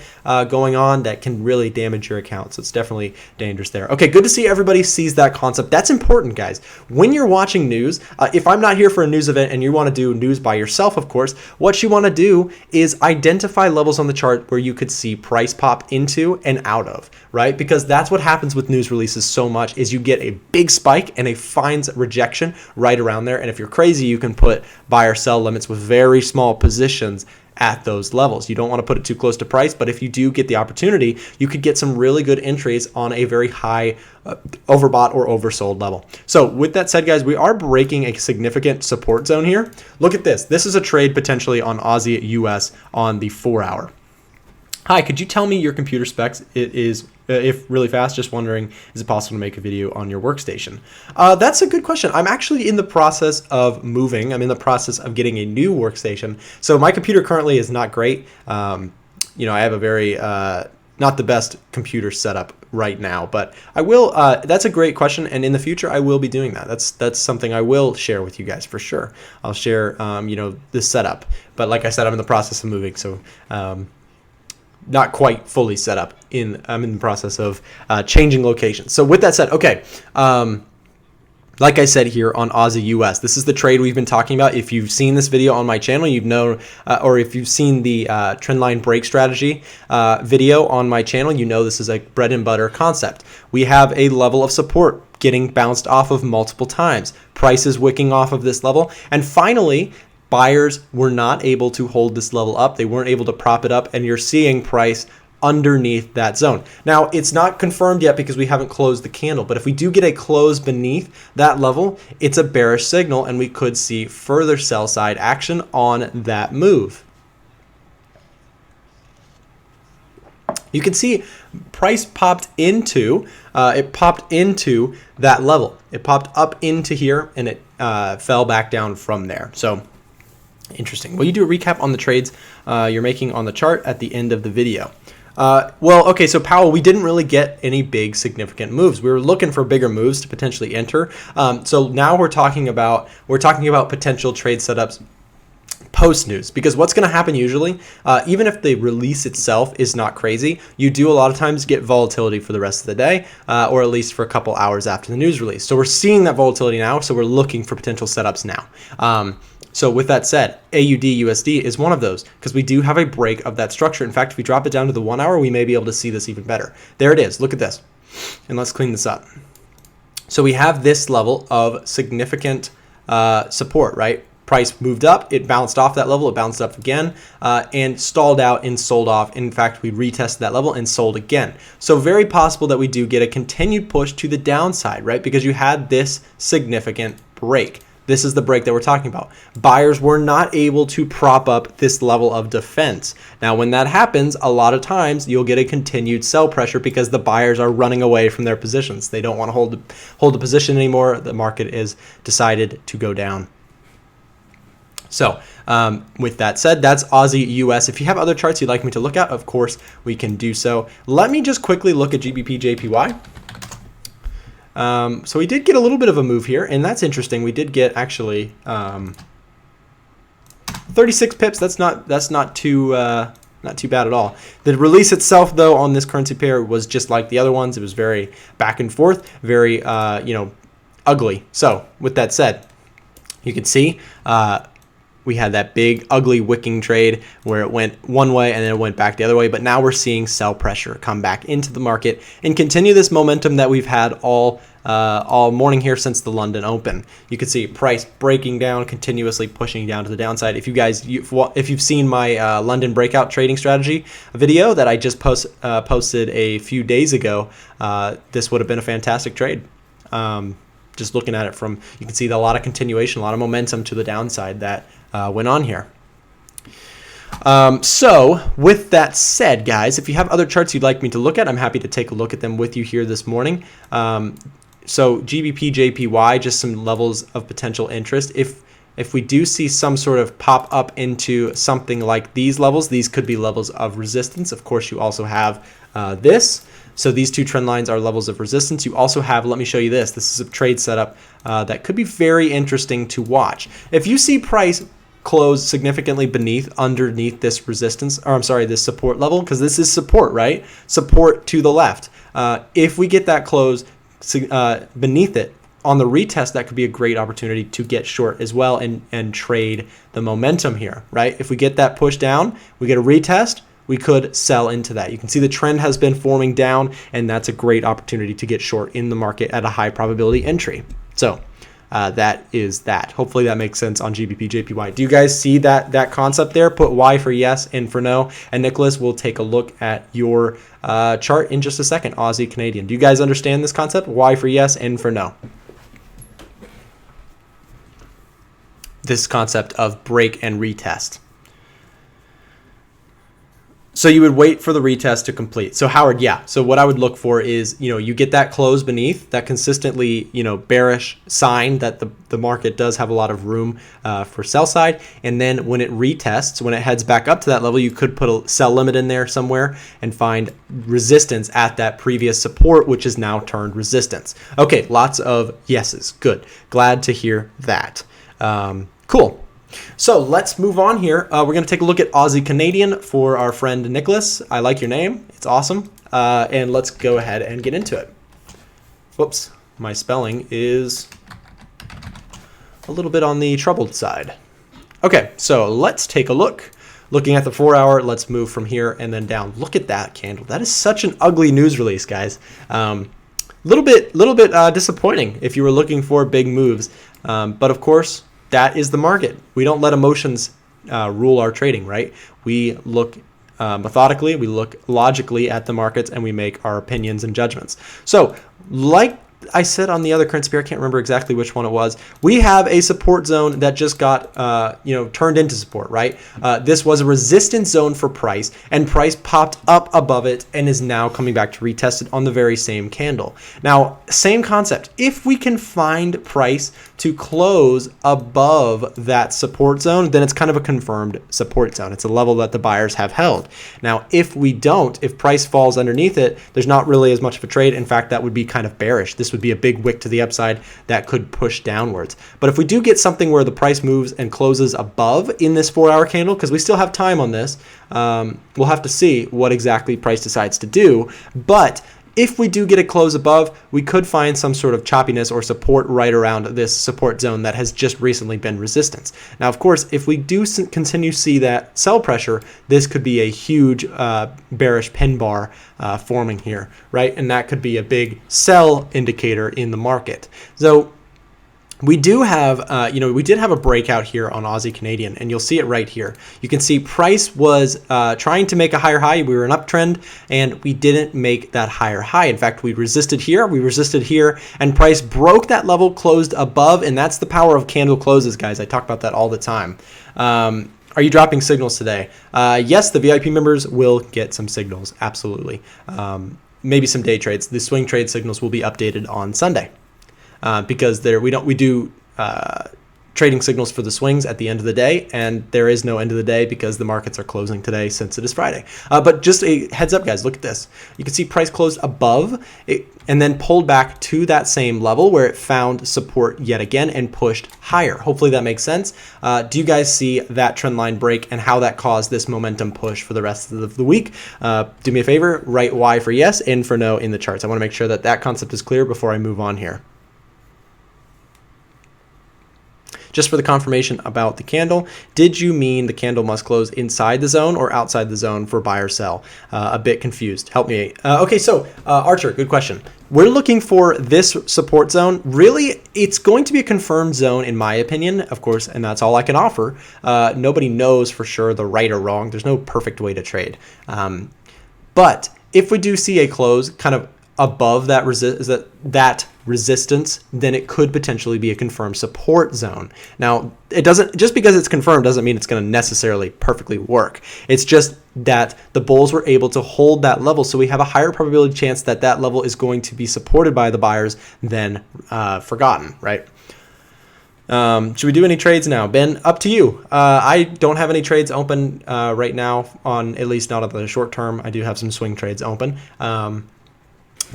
Speaker 1: going on that can really damage your account. So it's definitely dangerous there. Okay, good to see everybody sees that concept. That's important, guys. When you're watching news, if I'm not here for a news event and you want to do news by yourself, of course, what you want to do is identify levels on the chart where you could see price pop into and out of, right? Because that's what happens with news releases so much, is you get a big spike and a finds rejection right around there. And if you're crazy, you can put buy or sell limits with very small positions at those levels. You don't want to put it too close to price, but if you do get the opportunity, you could get some really good entries on a very high overbought or oversold level. So with that said, guys, we are breaking a significant support zone here. Look at this. This is a trade potentially on Aussie US on the 4 hour. Hi, could you tell me your computer specs? It is, if really fast, just wondering, is it possible to make a video on your workstation? That's a good question. I'm actually in the process of moving. I'm in the process of getting a new workstation. So my computer currently is not great. You know, I have a very, not the best computer setup right now, but I will, that's a great question. And in the future, I will be doing that. That's something I will share with you guys for sure. I'll share, you know, this setup, but like I said, I'm in the process of moving. So, not quite fully set up. I'm in the process of changing locations. So with that said, okay, like I said here on Aussie US, this is the trade we've been talking about. If you've seen this video on my channel, you've known, or if you've seen the trendline break strategy video on my channel, you know this is a bread and butter concept. We have a level of support getting bounced off of multiple times, prices wicking off of this level, and finally, buyers were not able to hold this level up. They weren't able to prop it up, and you're seeing price underneath that zone. Now, it's not confirmed yet because we haven't closed the candle, but if we do get a close beneath that level, it's a bearish signal, and we could see further sell side action on that move. You can see price popped into, that level. It popped up into here, and it fell back down from there. So interesting. Will you do a recap on the trades you're making on the chart at the end of the video? Well, okay, so Powell, we didn't really get any big significant moves. We were looking for bigger moves to potentially enter. So now we're talking about potential trade setups post news, because what's going to happen usually, even if the release itself is not crazy, you do a lot of times get volatility for the rest of the day, or at least for a couple hours after the news release. So we're seeing that volatility now, so we're looking for potential setups now. So with that said, AUD/USD is one of those, because we do have a break of that structure. In fact, if we drop it down to the 1 hour, we may be able to see this even better. There it is. Look at this. And let's clean this up. So we have this level of significant support, right? Price moved up, it bounced off that level, it bounced up again, and stalled out and sold off. In fact, we retested that level and sold again. So very possible that we do get a continued push to the downside, right? Because you had this significant break. This is the break that we're talking about. Buyers were not able to prop up this level of defense. Now, when that happens, a lot of times you'll get a continued sell pressure because the buyers are running away from their positions. They don't want to hold the position anymore. The market is decided to go down. So with that said, that's Aussie US. If you have other charts you'd like me to look at, of course, we can do so. Let me just quickly look at GBPJPY. So we did get a little bit of a move here, and that's interesting. We did get actually 36 pips. That's not too bad at all. The release itself, though, on this currency pair was just like the other ones. It was very back and forth, very ugly. So with that said, you can see we had that big ugly wicking trade where it went one way and then it went back the other way, but now we're seeing sell pressure come back into the market and continue this momentum that we've had all morning here since the London Open. You can see price breaking down, continuously pushing down to the downside. If you guys, if you've seen my London breakout trading strategy video that I just posted a few days ago, this would have been a fantastic trade. Just looking at it from, you can see a lot of continuation, a lot of momentum to the downside that went on here. So with that said, guys, if you have other charts you'd like me to look at, I'm happy to take a look at them with you here this morning. So GBPJPY, just some levels of potential interest. If we do see some sort of pop up into something like these levels, these could be levels of resistance. Of course, you also have this. So these two trend lines are levels of resistance. You also have, let me show you this. This is a trade setup that could be very interesting to watch. If you see price close significantly underneath this resistance, or I'm sorry, this support level, because this is support, right? Support to the left. If we get that close beneath it on the retest, that could be a great opportunity to get short as well and trade the momentum here, right? If we get that push down, we get a retest, we could sell into that. You can see the trend has been forming down, and that's a great opportunity to get short in the market at a high probability entry. So that is that. Hopefully that makes sense on GBPJPY. Do you guys see that concept there? Put Y for yes, N for no. And Nicholas will take a look at your chart in just a second. Aussie Canadian. Do you guys understand this concept? Y for yes, N for no. This concept of break and retest. So you would wait for the retest to complete. So Howard, yeah. So what I would look for is, you get that close beneath, that consistently, bearish sign that the market does have a lot of room for sell side. And then when it retests, when it heads back up to that level, you could put a sell limit in there somewhere and find resistance at that previous support, which is now turned resistance. Okay, lots of yeses. Good. Glad to hear that. Cool. So let's move on here. We're going to take a look at Aussie Canadian for our friend Nicholas. I like your name. It's awesome. And let's go ahead and get into it. Whoops. My spelling is a little bit on the troubled side. Okay, so let's take a look. Looking at the 4 hour, let's move from here and then down. Look at that candle. That is such an ugly news release, guys. Little bit disappointing if you were looking for big moves. But of course, that is the market. We don't let emotions rule our trading, right? We look methodically, we look logically at the markets, and we make our opinions and judgments. So, like I said on the other currency pair, I can't remember exactly which one it was. We have a support zone that just got turned into support, right? This was a resistance zone for price, and price popped up above it and is now coming back to retest it on the very same candle. Now, same concept. If we can find price to close above that support zone, then it's kind of a confirmed support zone. It's a level that the buyers have held. Now, if we don't, if price falls underneath it, there's not really as much of a trade. In fact, that would be kind of bearish. This would be a big wick to the upside that could push downwards. But if we do get something where the price moves and closes above in this 4 hour candle, because we still have time on this, we'll have to see what exactly price decides to do. But if we do get a close above, we could find some sort of choppiness or support right around this support zone that has just recently been resistance. Now, of course, if we do continue to see that sell pressure, this could be a huge bearish pin bar forming here, right? And that could be a big sell indicator in the market. So we do have, we did have a breakout here on Aussie Canadian, and you'll see it right here. You can see price was trying to make a higher high. We were an uptrend, and we didn't make that higher high. In fact, we resisted here, and price broke that level, closed above, and that's the power of candle closes, guys. I talk about that all the time. Are you dropping signals today? Yes, the VIP members will get some signals, absolutely. Maybe some day trades. The swing trade signals will be updated on Sunday. Because we do trading signals for the swings at the end of the day, and there is no end of the day because the markets are closing today since it is Friday. But just a heads up, guys, look at this. You can see price closed above it and then pulled back to that same level where it found support yet again and pushed higher. Hopefully that makes sense. Do you guys see that trend line break and how that caused this momentum push for the rest of the week? Do me a favor, write Y for yes, N for no in the charts. I want to make sure that that concept is clear before I move on here. Just for the confirmation about the candle, did you mean the candle must close inside the zone or outside the zone for buy or sell? A bit confused. Help me. Okay, so Archer, good question. We're looking for this support zone. Really, it's going to be a confirmed zone in my opinion, of course, and that's all I can offer. Nobody knows for sure the right or wrong. There's no perfect way to trade. But if we do see a close kind of above that resistance, then it could potentially be a confirmed support zone. Now, it doesn't, just because it's confirmed doesn't mean it's going to necessarily perfectly work. It's just that the bulls were able to hold that level, so we have a higher probability chance that that level is going to be supported by the buyers than forgotten, right? Should we do any trades now? Ben, up to you. I don't have any trades open right now, on at least not on the short term. I do have some swing trades open.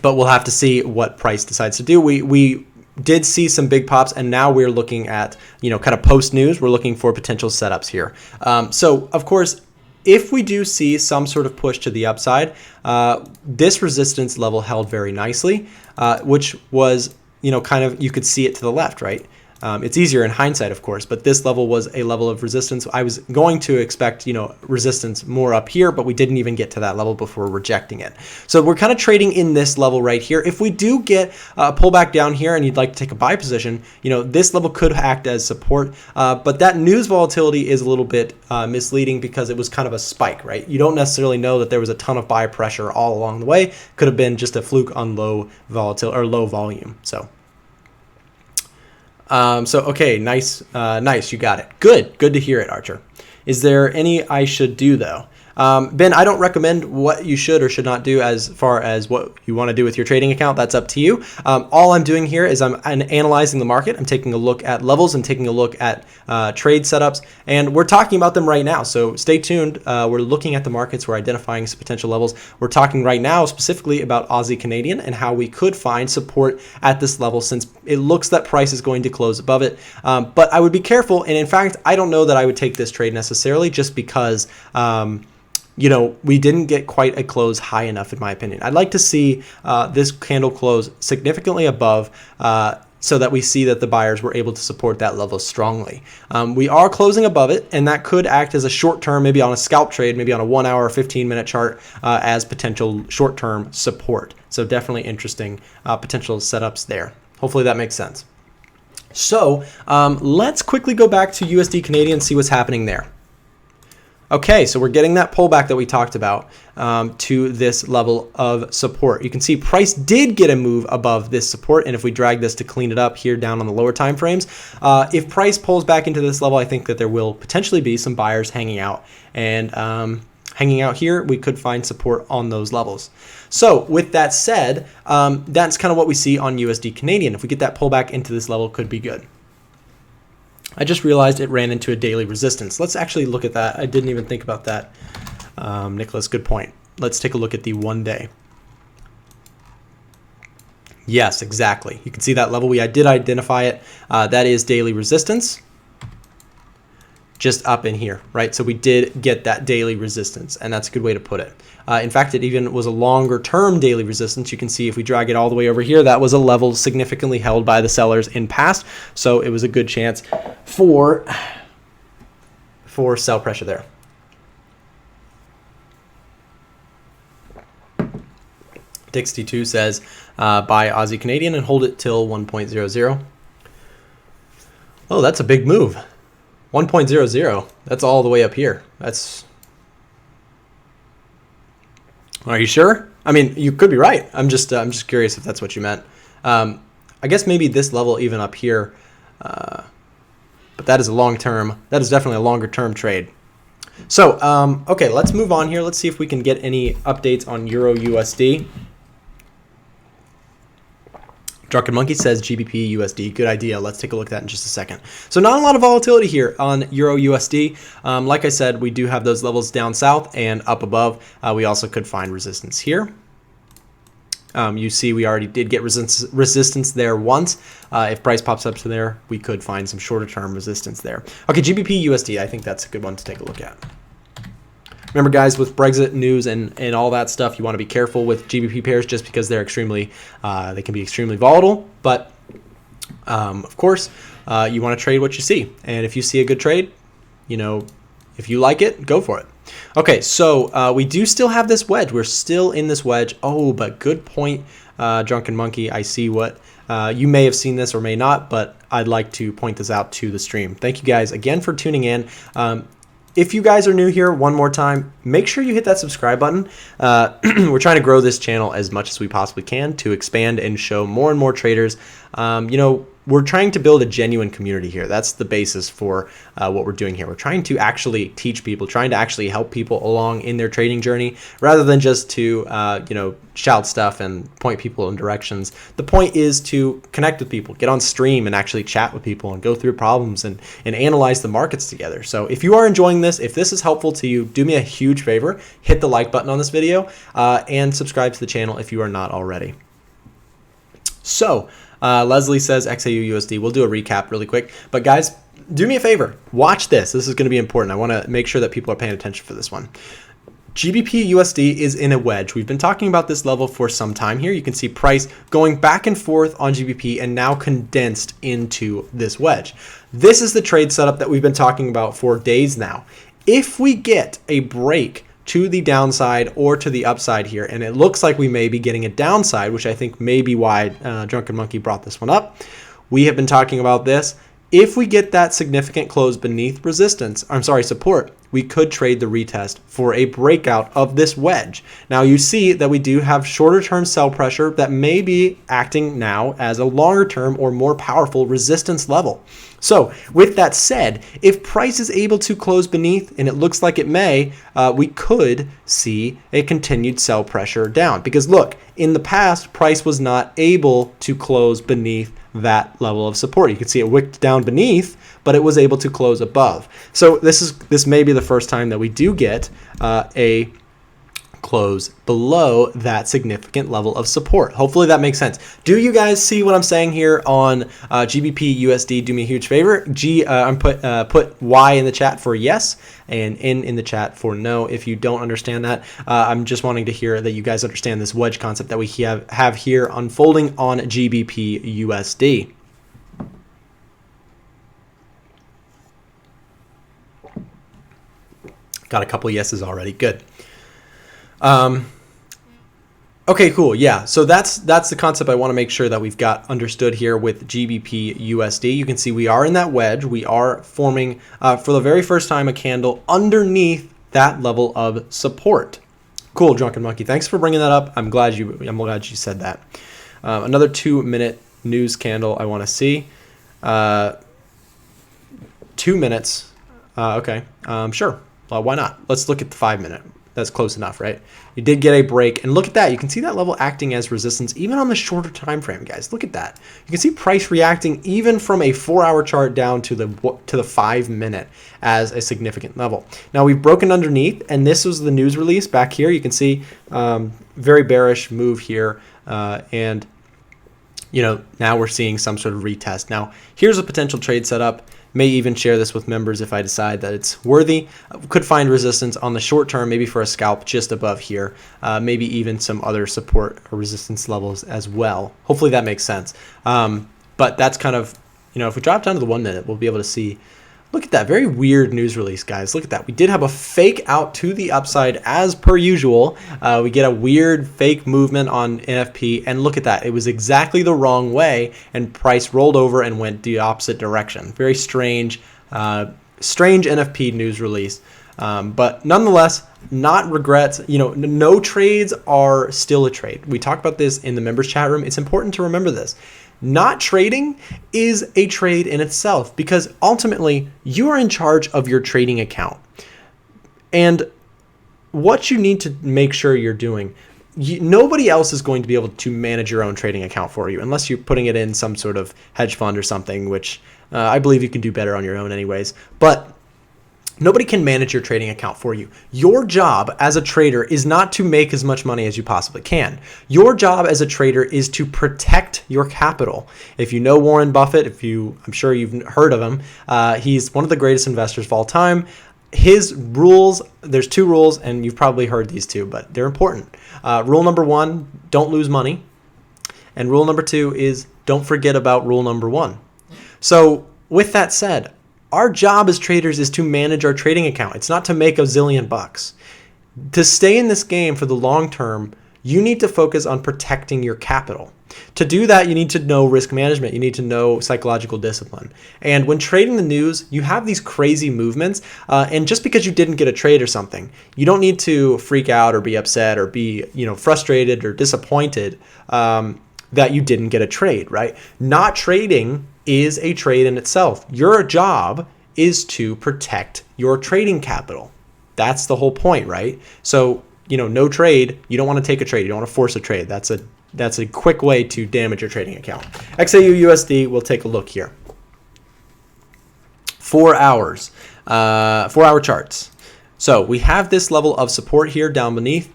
Speaker 1: But we'll have to see what price decides to do. We did see some big pops, and now we're looking at, kind of post news. We're looking for potential setups here. So of course, if we do see some sort of push to the upside, this resistance level held very nicely, which was, kind of, you could see it to the left, right? It's easier in hindsight, of course, but this level was a level of resistance. I was going to expect, resistance more up here, but we didn't even get to that level before rejecting it. So we're kind of trading in this level right here. If we do get a pullback down here and you'd like to take a buy position, this level could act as support, but that news volatility is a little bit misleading because it was kind of a spike, right? You don't necessarily know that there was a ton of buy pressure all along the way. Could have been just a fluke on low volatility or low volume. Okay, nice, you got it. Good to hear it, Archer. Is there any I should do though? Ben, I don't recommend what you should or should not do as far as what you want to do with your trading account. That's up to you. All I'm doing here is I'm analyzing the market. I'm taking a look at levels and taking a look at trade setups, and we're talking about them right now. So stay tuned. We're looking at the markets. We're identifying some potential levels. We're talking right now specifically about Aussie Canadian and how we could find support at this level, since it looks that price is going to close above it. But I would be careful. And in fact, I don't know that I would take this trade necessarily, just because we didn't get quite a close high enough, in my opinion. I'd like to see this candle close significantly above, so that we see that the buyers were able to support that level strongly. We are closing above it, and that could act as a short term, maybe on a scalp trade, maybe on a 1 hour or 15-minute chart, as potential short term support. So definitely interesting potential setups there. Hopefully that makes sense. So let's quickly go back to USD Canadian and see what's happening there. Okay, so we're getting that pullback that we talked about to this level of support. You can see price did get a move above this support, and if we drag this to clean it up here down on the lower time frames, if price pulls back into this level, I think that there will potentially be some buyers hanging out, and hanging out here, we could find support on those levels. So with that said, that's kind of what we see on USD Canadian. If we get that pullback into this level, could be good. I just realized it ran into a daily resistance. Let's actually look at that. I didn't even think about that. Nicholas, good point. Let's take a look at the 1 day. Yes, exactly. You can see that level. I did identify it. That is daily resistance. Just up in here, right? So we did get that daily resistance, and that's a good way to put it. In fact, it even was a longer term daily resistance. You can see if we drag it all the way over here, that was a level significantly held by the sellers in past. So it was a good chance for sell pressure there. Dixty2 says buy Aussie Canadian and hold it till 1.00. Oh, that's a big move. 1.00. That's all the way up here. Are you sure? I mean, you could be right. I'm just curious if that's what you meant. I guess maybe this level even up here, but that is a long term. That is definitely a longer term trade. So, okay, let's move on here. Let's see if we can get any updates on EURUSD. Drunken Monkey says GBPUSD. Good idea. Let's take a look at that in just a second. So not a lot of volatility here on EURUSD. Like I said, we do have those levels down south and up above. We also could find resistance here. You see we already did get resistance there once. If price pops up to there, we could find some shorter term resistance there. Okay, GBPUSD, I think that's a good one to take a look at. Remember, guys, with Brexit news and all that stuff, you want to be careful with GBP pairs just because they're they can be extremely volatile. But of course, you want to trade what you see. And if you see a good trade, if you like it, go for it. Okay, so we do still have this wedge. We're still in this wedge. Oh, but good point, Drunken Monkey. I see what you may have seen this or may not, but I'd like to point this out to the stream. Thank you guys again for tuning in. If you guys are new here, one more time, make sure you hit that subscribe button. We're trying to grow this channel as much as we possibly can to expand and show more and more traders. We're trying to build a genuine community here. That's the basis for what we're doing here. We're trying to actually teach people, trying to actually help people along in their trading journey, rather than just to shout stuff and point people in directions. The point is to connect with people, get on stream and actually chat with people and go through problems and analyze the markets together. So if you are enjoying this, if this is helpful to you, do me a huge favor, hit the like button on this video and subscribe to the channel if you are not already. So Leslie says XAUUSD. We'll do a recap really quick. But guys, do me a favor. Watch this. This is going to be important. I want to make sure that people are paying attention for this one. GBPUSD is in a wedge. We've been talking about this level for some time here. You can see price going back and forth on GBP and now condensed into this wedge. This is the trade setup that we've been talking about for days now. If we get a break to the downside or to the upside here, and it looks like we may be getting a downside, which I think may be why Drunken Monkey brought this one up. We have been talking about this. If we get that significant close beneath support, we could trade the retest for a breakout of this wedge. Now you see that we do have shorter term sell pressure that may be acting now as a longer term or more powerful resistance level. So with that said, if price is able to close beneath, and it looks like it may, we could see a continued sell pressure down. Because look, in the past, price was not able to close beneath that level of support. You can see it wicked down beneath, but it was able to close above. So this may be the first time that we do get a close below that significant level of support. Hopefully that makes sense. Do you guys see what I'm saying here on GBPUSD? Do me a huge favor. Put Y in the chat for yes and N in the chat for no. If you don't understand that, I'm just wanting to hear that you guys understand this wedge concept that we have here unfolding on GBPUSD. Got a couple yeses already. Good. Okay, cool. Yeah. So that's the concept I want to make sure that we've got understood here with GBPUSD. You can see we are in that wedge. We are forming for the very first time a candle underneath that level of support. Cool, Drunken Monkey. Thanks for bringing that up. I'm glad you said that. Another 2-minute news candle I want to see. 2 minutes. Okay. Sure. Why not? Let's look at the 5-minute. That's close enough, right? You did get a break, and look at that. You can see that level acting as resistance even on the shorter time frame, guys. Look at that. You can see price reacting even from a 4-hour chart down to the 5-minute as a significant level. Now we've broken underneath, and this was the news release back here. You can see very bearish move here, and now we're seeing some sort of retest. Now here's a potential trade setup. May even share this with members if I decide that it's worthy. Could find resistance on the short term, maybe for a scalp just above here. Maybe even some other support or resistance levels as well. Hopefully that makes sense. But that's kind of, if we drop down to the 1 minute, we'll be able to see. Look at that, very weird news release, guys. Look at that. We did have a fake out to the upside as per usual. We get a weird fake movement on NFP, and look at that. It was exactly the wrong way, and price rolled over and went the opposite direction. Very strange, strange NFP news release. But nonetheless, not regrets. No trades are still a trade. We talked about this in the members chat room. It's important to remember this. Not trading is a trade in itself, because ultimately you are in charge of your trading account. And what you need to make sure you're doing, nobody else is going to be able to manage your own trading account for you unless you're putting it in some sort of hedge fund or something, which I believe you can do better on your own anyways. But nobody can manage your trading account for you. Your job as a trader is not to make as much money as you possibly can. Your job as a trader is to protect your capital. If you know Warren Buffett, I'm sure you've heard of him, he's one of the greatest investors of all time. His rules, there's 2 rules, and you've probably heard these 2, but they're important. Rule number 1, don't lose money. And rule number 2 is don't forget about rule number 1. So with that said, our job as traders is to manage our trading account. It's not to make a zillion bucks. To stay in this game for the long term, you need to focus on protecting your capital. To do that, you need to know risk management. You need to know psychological discipline. And when trading the news, you have these crazy movements. And just because you didn't get a trade or something, you don't need to freak out or be upset or be frustrated or disappointed that you didn't get a trade, right? Not trading is a trade in itself. Your job is to protect your trading capital. That's the whole point, right? So, no trade. You don't want to take a trade. You don't want to force a trade. That's a quick way to damage your trading account. XAUUSD, we'll take a look here. 4 hours, 4-hour charts. So we have this level of support here down beneath.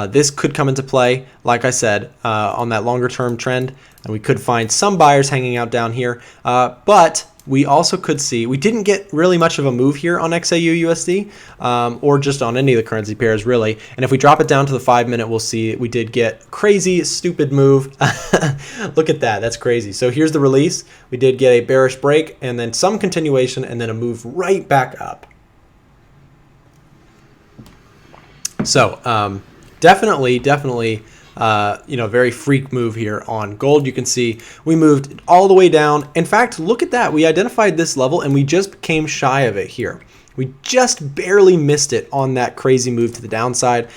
Speaker 1: This could come into play, like I said, on that longer term trend, and we could find some buyers hanging out down here, but we also could see, we didn't get really much of a move here on XAU USD, or just on any of the currency pairs really. And if we drop it down to the 5 minute, we'll see we did get crazy, stupid move. Look at that, that's crazy. So here's the release. We did get a bearish break and then some continuation and then a move right back up. So definitely, very freak move here on gold. You can see we moved all the way down. In fact, look at that. We identified this level and we just came shy of it here. We just barely missed it on that crazy move to the downside.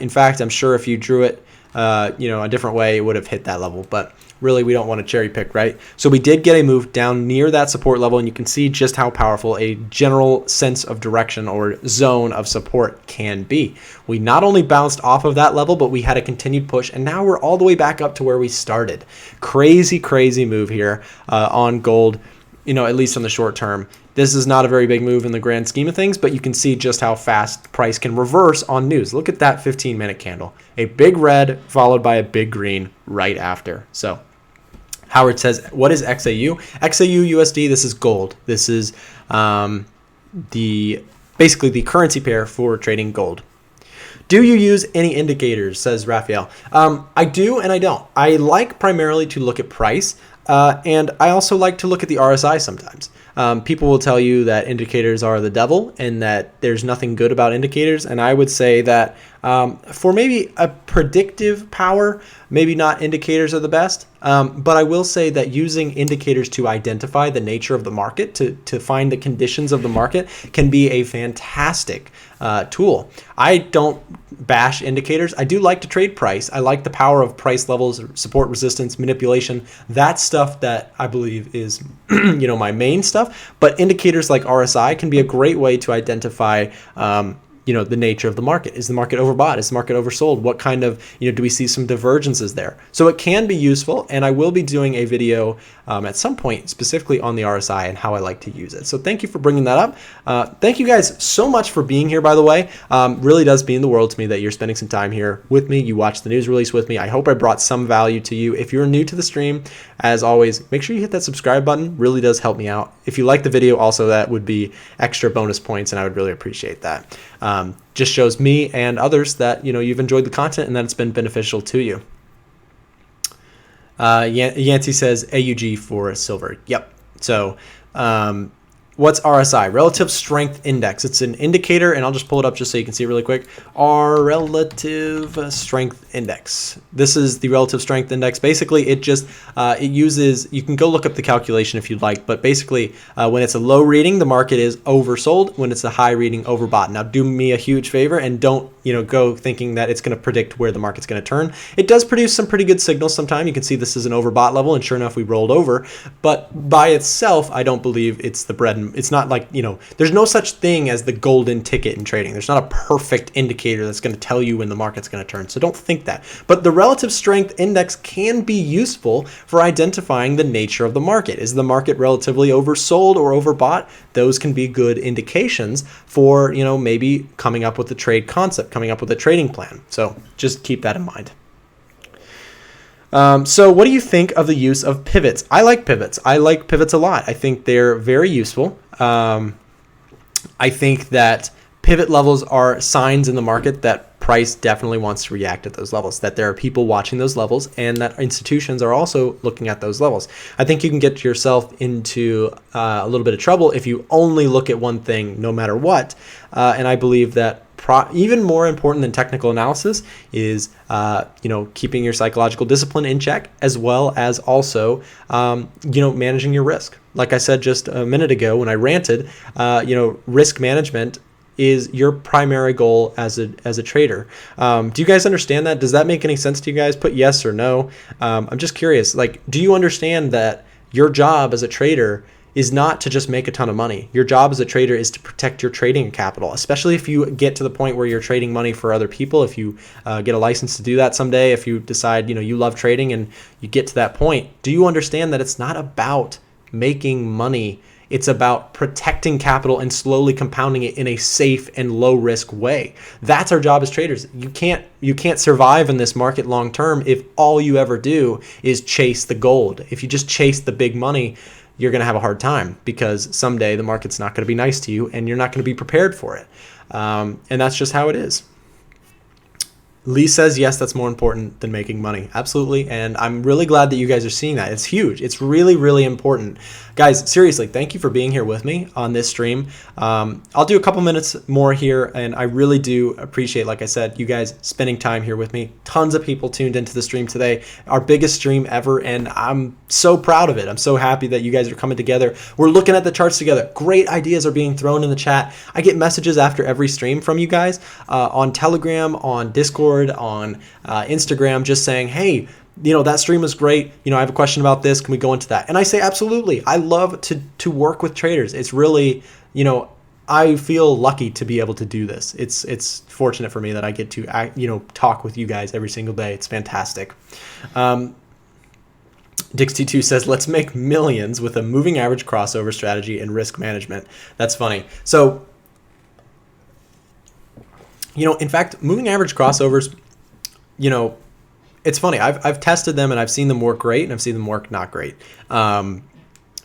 Speaker 1: In fact, I'm sure if you drew it, a different way, it would have hit that level, but really we don't want to cherry pick, right? So we did get a move down near that support level, and you can see just how powerful a general sense of direction or zone of support can be. We not only bounced off of that level, but we had a continued push, and now we're all the way back up to where we started. Crazy move here on gold, at least on the short term. This is not a very big move in the grand scheme of things, but you can see just how fast price can reverse on news. Look at that 15-minute candle. A big red followed by a big green right after. So Howard says, what is XAU? XAU USD, this is gold. This is basically the currency pair for trading gold. Do you use any indicators, says Raphael? I do and I don't. I like primarily to look at price, and I also like to look at the RSI sometimes. People will tell you that indicators are the devil and that there's nothing good about indicators. And I would say that for maybe a predictive power, maybe not indicators are the best. But I will say that using indicators to identify the nature of the market, to find the conditions of the market, can be a fantastic tool. I don't bash indicators. I do like to trade price. I like the power of price levels, support, resistance, manipulation. That's stuff that I believe is my main stuff. But indicators like RSI can be a great way to identify the nature of the market. Is the market overbought? Is the market oversold? What kind of, do we see some divergences there? So it can be useful, and I will be doing a video at some point specifically on the RSI and how I like to use it. So thank you for bringing that up. Thank you guys so much for being here, by the way. Really does mean the world to me that you're spending some time here with me. You watched the news release with me. I hope I brought some value to you. If you're new to the stream, as always, make sure you hit that subscribe button. Really does help me out. If you like the video, also that would be extra bonus points, and I would really appreciate that. Just shows me and others that you've enjoyed the content and that it's been beneficial to you. Yancey says AUG for silver. Yep. So what's RSI? Relative Strength Index. It's an indicator, and I'll just pull it up just so you can see it really quick. Our Relative Strength Index. This is the Relative Strength Index. Basically, it just it uses, you can go look up the calculation if you'd like, but basically when it's a low reading, the market is oversold. When it's a high reading, overbought. Now do me a huge favor and don't go thinking that it's going to predict where the market's going to turn. It does produce some pretty good signals sometimes. You can see this is an overbought level, and sure enough, we rolled over. But by itself, I don't believe it's the bread and it's not like, there's no such thing as the golden ticket in trading. There's not a perfect indicator that's going to tell you when the market's going to turn. So don't think that. But the relative strength index can be useful for identifying the nature of the market. Is the market relatively oversold or overbought? Those can be good indications for, maybe coming up with a trade concept, coming up with a trading plan. So just keep that in mind. So what do you think of the use of pivots? I like pivots. I like pivots a lot. I think they're very useful. I think that pivot levels are signs in the market that price definitely wants to react at those levels, that there are people watching those levels, and that institutions are also looking at those levels. I think you can get yourself into a little bit of trouble if you only look at one thing no matter what. And I believe that even more important than technical analysis is keeping your psychological discipline in check, as well as also managing your risk. Like I said just a minute ago when I ranted, risk management is your primary goal as a trader. Do you guys understand that? Does that make any sense to you guys? Put yes or no. I'm just curious. Do you understand that your job as a trader is not to just make a ton of money? Your job as a trader is to protect your trading capital, especially if you get to the point where you're trading money for other people. If you get a license to do that someday, if you decide you love trading and you get to that point, do you understand that it's not about making money It's about protecting capital and slowly compounding it in a safe and low risk way. That's our job as traders. You can't survive in this market long term if all you ever do is chase the gold. If you just chase the big money, you're going to have a hard time, because someday the market's not going to be nice to you and you're not going to be prepared for it. And that's just how it is. Lee says, yes, that's more important than making money. Absolutely. And I'm really glad that you guys are seeing that. It's huge. It's really, really important. Guys, seriously, thank you for being here with me on this stream. I'll do a couple minutes more here, and I really do appreciate, like I said, you guys spending time here with me. Tons of people tuned into the stream today. Our biggest stream ever, and I'm so proud of it. I'm so happy that you guys are coming together. We're looking at the charts together. Great ideas are being thrown in the chat. I get messages after every stream from you guys on Telegram, on Discord, on Instagram, just saying, hey, that stream was great. I have a question about this. Can we go into that? And I say, absolutely. I love to work with traders. It's really, I feel lucky to be able to do this. It's fortunate for me that I get to, talk with you guys every single day. It's fantastic. Dix22 says, let's make millions with a moving average crossover strategy and risk management. That's funny. So, in fact, moving average crossovers, it's funny. I've tested them and I've seen them work great and I've seen them work not great. And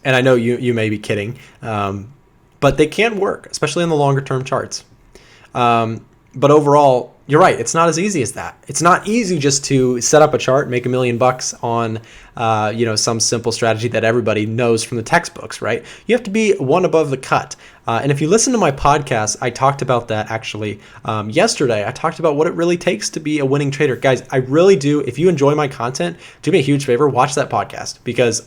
Speaker 1: I know you may be kidding, but they can work, especially in the longer term charts. But overall, you're right. It's not as easy as that. It's not easy just to set up a chart, make $1 million on, some simple strategy that everybody knows from the textbooks, right? You have to be one above the cut. And if you listen to my podcast, I talked about that actually yesterday. I talked about what it really takes to be a winning trader. Guys, I really do. If you enjoy my content, do me a huge favor, watch that podcast, because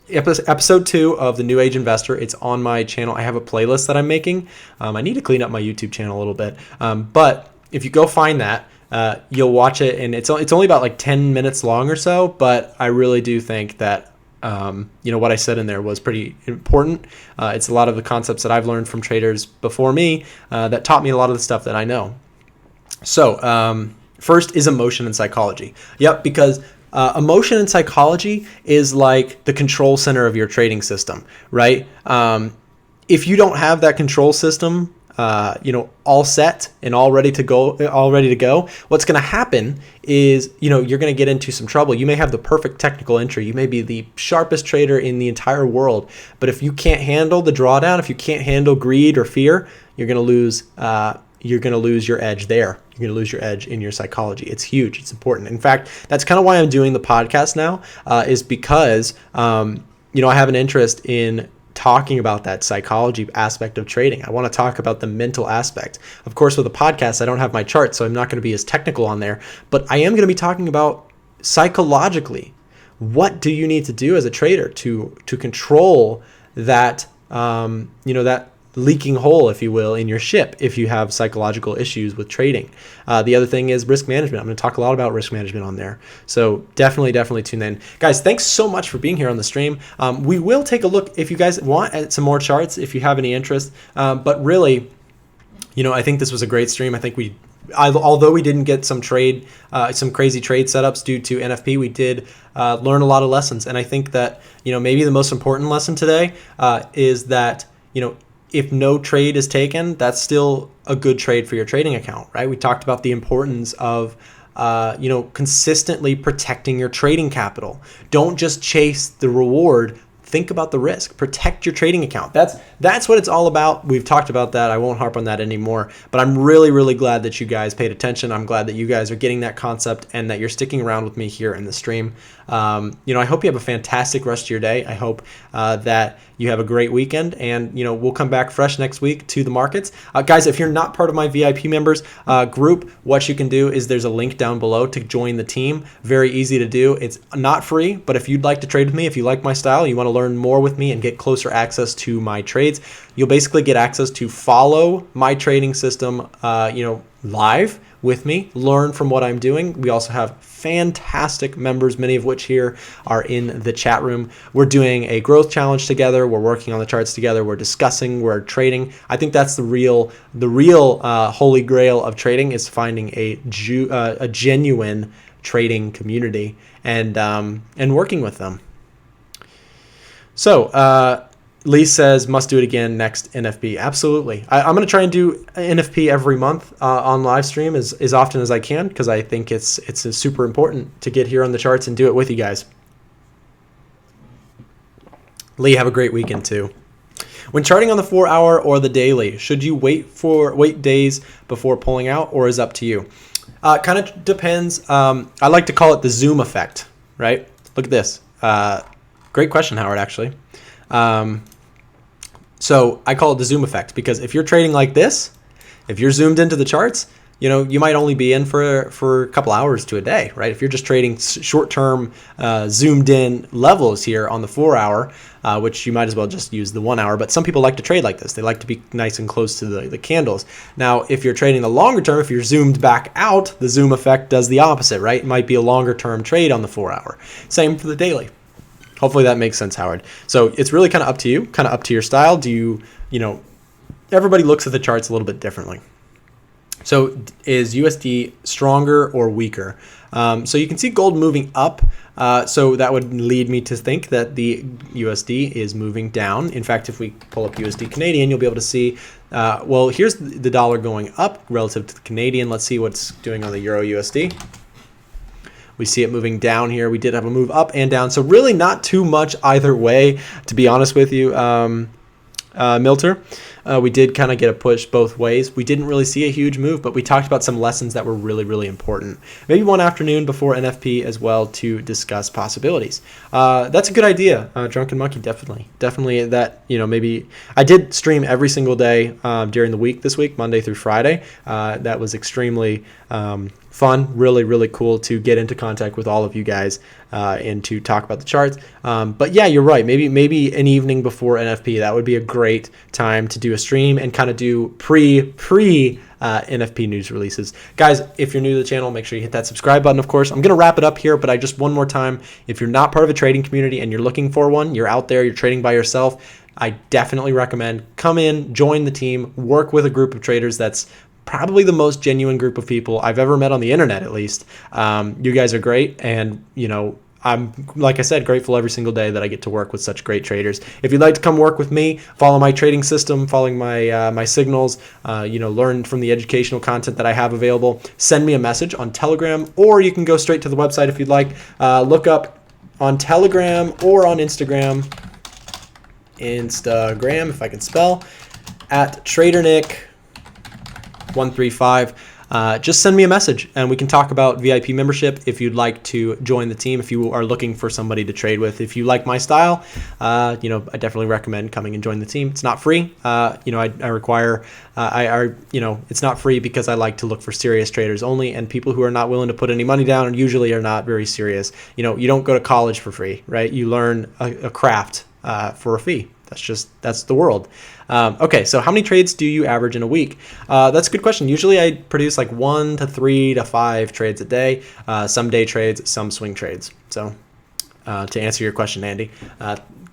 Speaker 1: episode 2 of the New Age Investor, it's on my channel. I have a playlist that I'm making. I need to clean up my YouTube channel a little bit. But if you go find that, you'll watch it, and it's only about like 10 minutes long or so, but I really do think that what I said in there was pretty important. It's a lot of the concepts that I've learned from traders before me that taught me a lot of the stuff that I know. So first is emotion and psychology. Yep, because emotion and psychology is like the control center of your trading system, right? If you don't have that control system, all set and all ready to go, what's going to happen is, you're going to get into some trouble. You may have the perfect technical entry. You may be the sharpest trader in the entire world, but if you can't handle the drawdown, if you can't handle greed or fear, you're going to lose. You're going to lose your edge there. You're going to lose your edge in your psychology. It's huge. It's important. In fact, that's kind of why I'm doing the podcast now, is because, I have an interest in talking about that psychology aspect of trading. I want to talk about the mental aspect. Of course, with a podcast, I don't have my chart, so I'm not going to be as technical on there, but I am going to be talking about psychologically. What do you need to do as a trader to control that, that leaking hole, if you will, in your ship if you have psychological issues with trading. The other thing is risk management. I'm going to talk a lot about risk management on there. So definitely tune in. Guys, thanks so much for being here on the stream. We will take a look, if you guys want, at some more charts, if you have any interest. But really, I think this was a great stream. I think although we didn't get some crazy trade setups due to NFP, we did learn a lot of lessons. And I think that, maybe the most important lesson today is that, if no trade is taken, that's still a good trade for your trading account, right? We talked about the importance of, consistently protecting your trading capital. Don't just chase the reward. Think about the risk. Protect your trading account. That's what it's all about. We've talked about that. I won't harp on that anymore. But I'm really, really glad that you guys paid attention. I'm glad that you guys are getting that concept and that you're sticking around with me here in the stream. I hope you have a fantastic rest of your day. I hope that you have a great weekend, and we'll come back fresh next week to the markets. Guys, if you're not part of my VIP members group, what you can do is there's a link down below to join the team. Very easy to do. It's not free, but if you'd like to trade with me, if you like my style, you want to learn more with me and get closer access to my trades, you'll basically get access to follow my trading system, live with me, learn from what I'm doing. We also have fantastic members, many of which here are in the chat room. We're doing a growth challenge together. We're working on the charts together. We're discussing, we're trading. I think that's the real holy grail of trading, is finding a genuine trading community and working with them. So Lee says must do it again next NFP. Absolutely. I'm going to try and do NFP every month on live stream as often as I can, because I think it's super important to get here on the charts and do it with you guys. Lee, have a great weekend too. When charting on the 4-hour or the daily, should you wait days before pulling out, or is up to you? Kind of depends. I like to call it the Zoom effect, right? Look at this. Great question, Howard, actually. So I call it the Zoom effect, because if you're trading like this, if you're zoomed into the charts, you might only be in for a couple hours to a day, right? If you're just trading short-term zoomed in levels here on the 4-hour, which you might as well just use the 1 hour. But some people like to trade like this. They like to be nice and close to the candles. Now, if you're trading the longer term, if you're zoomed back out, the zoom effect does the opposite, right? It might be a longer term trade on the 4-hour. Same for the daily. Hopefully that makes sense, Howard. So it's really kind of up to you, kind of up to your style. Everybody looks at the charts a little bit differently. So is USD stronger or weaker? So you can see gold moving up. So that would lead me to think that the USD is moving down. In fact, if we pull up USD Canadian, you'll be able to see, well, here's the dollar going up relative to the Canadian. Let's see what's doing on the Euro USD. We see it moving down here. We did have a move up and down. So really not too much either way, to be honest with you, Milter. We did kind of get a push both ways. We didn't really see a huge move, but we talked about some lessons that were really, really important. Maybe one afternoon before NFP as well to discuss possibilities. That's a good idea, Drunken Monkey, definitely. Definitely that, maybe I did stream every single day during the week this week, Monday through Friday. That was extremely fun, really, really cool to get into contact with all of you guys and to talk about the charts. But yeah, you're right. Maybe an evening before NFP, that would be a great time to do a stream and kind of do pre NFP news releases. Guys, if you're new to the channel, make sure you hit that subscribe button, of course. I'm going to wrap it up here, but one more time, if you're not part of a trading community and you're looking for one, you're out there, you're trading by yourself, I definitely recommend come in, join the team, work with a group of traders that's probably the most genuine group of people I've ever met on the internet, at least. You guys are great, and I'm, like I said, grateful every single day that I get to work with such great traders. If you'd like to come work with me, follow my trading system, following my signals, learn from the educational content that I have available, send me a message on Telegram, or you can go straight to the website if you'd like. Look up on Telegram or on Instagram, if I can spell, at TraderNick135. Just send me a message and we can talk about VIP membership if you'd like to join the team, if you are looking for somebody to trade with. If you like my style, I definitely recommend coming and join the team. It's not free. It's not free because I like to look for serious traders only, and people who are not willing to put any money down and usually are not very serious. You don't go to college for free, right? You learn a craft for a fee. That's the world. Okay, so how many trades do you average in a week? That's a good question. Usually I produce like 1 to 3 to 5 trades a day, some day trades, some swing trades. So to answer your question, Andy,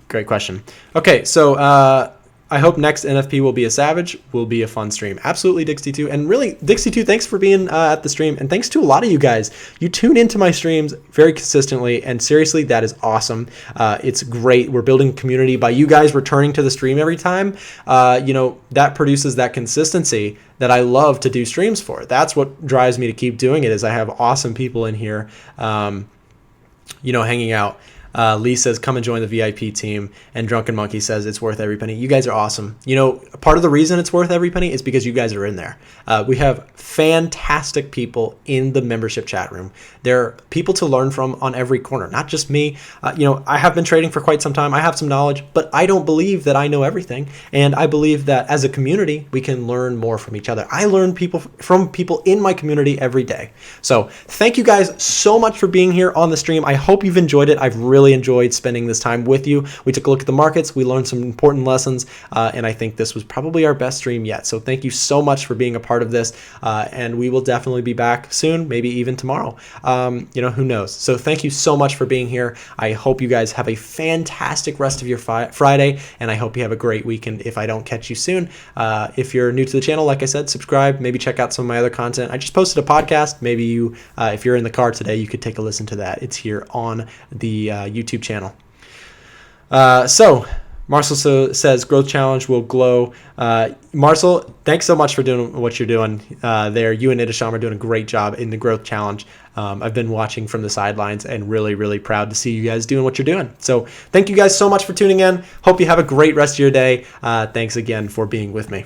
Speaker 1: great question. Okay, so I hope next NFP will be a savage, will be a fun stream. Absolutely, Dixie2. And really, Dixie2, thanks for being at the stream. And thanks to a lot of you guys. You tune into my streams very consistently. And seriously, that is awesome. It's great. We're building community by you guys returning to the stream every time. That produces that consistency that I love to do streams for. That's what drives me to keep doing it, is I have awesome people in here, hanging out. Lee says, come and join the VIP team. And Drunken Monkey says, it's worth every penny. You guys are awesome. Part of the reason it's worth every penny is because you guys are in there. We have fantastic people in the membership chat room. There are people to learn from on every corner, not just me. I have been trading for quite some time. I have some knowledge, but I don't believe that I know everything. And I believe that as a community, we can learn more from each other. I learn from people in my community every day. So thank you guys so much for being here on the stream. I hope you've enjoyed it. I've really enjoyed spending this time with you. We took a look at the markets. We learned some important lessons, and I think this was probably our best stream yet. So thank you so much for being a part of this, and we will definitely be back soon, maybe even tomorrow. Who knows? So thank you so much for being here. I hope you guys have a fantastic rest of your Friday, and I hope you have a great weekend if I don't catch you soon. If you're new to the channel, like I said, subscribe, maybe check out some of my other content. I just posted a podcast. Maybe you, if you're in the car today, you could take a listen to that. It's here on the YouTube channel. So Marcel says growth challenge will glow. Marcel, thanks so much for doing what you're doing there. You and Idisham are doing a great job in the growth challenge. I've been watching from the sidelines and really, really proud to see you guys doing what you're doing. So thank you guys so much for tuning in. Hope you have a great rest of your day. Thanks again for being with me.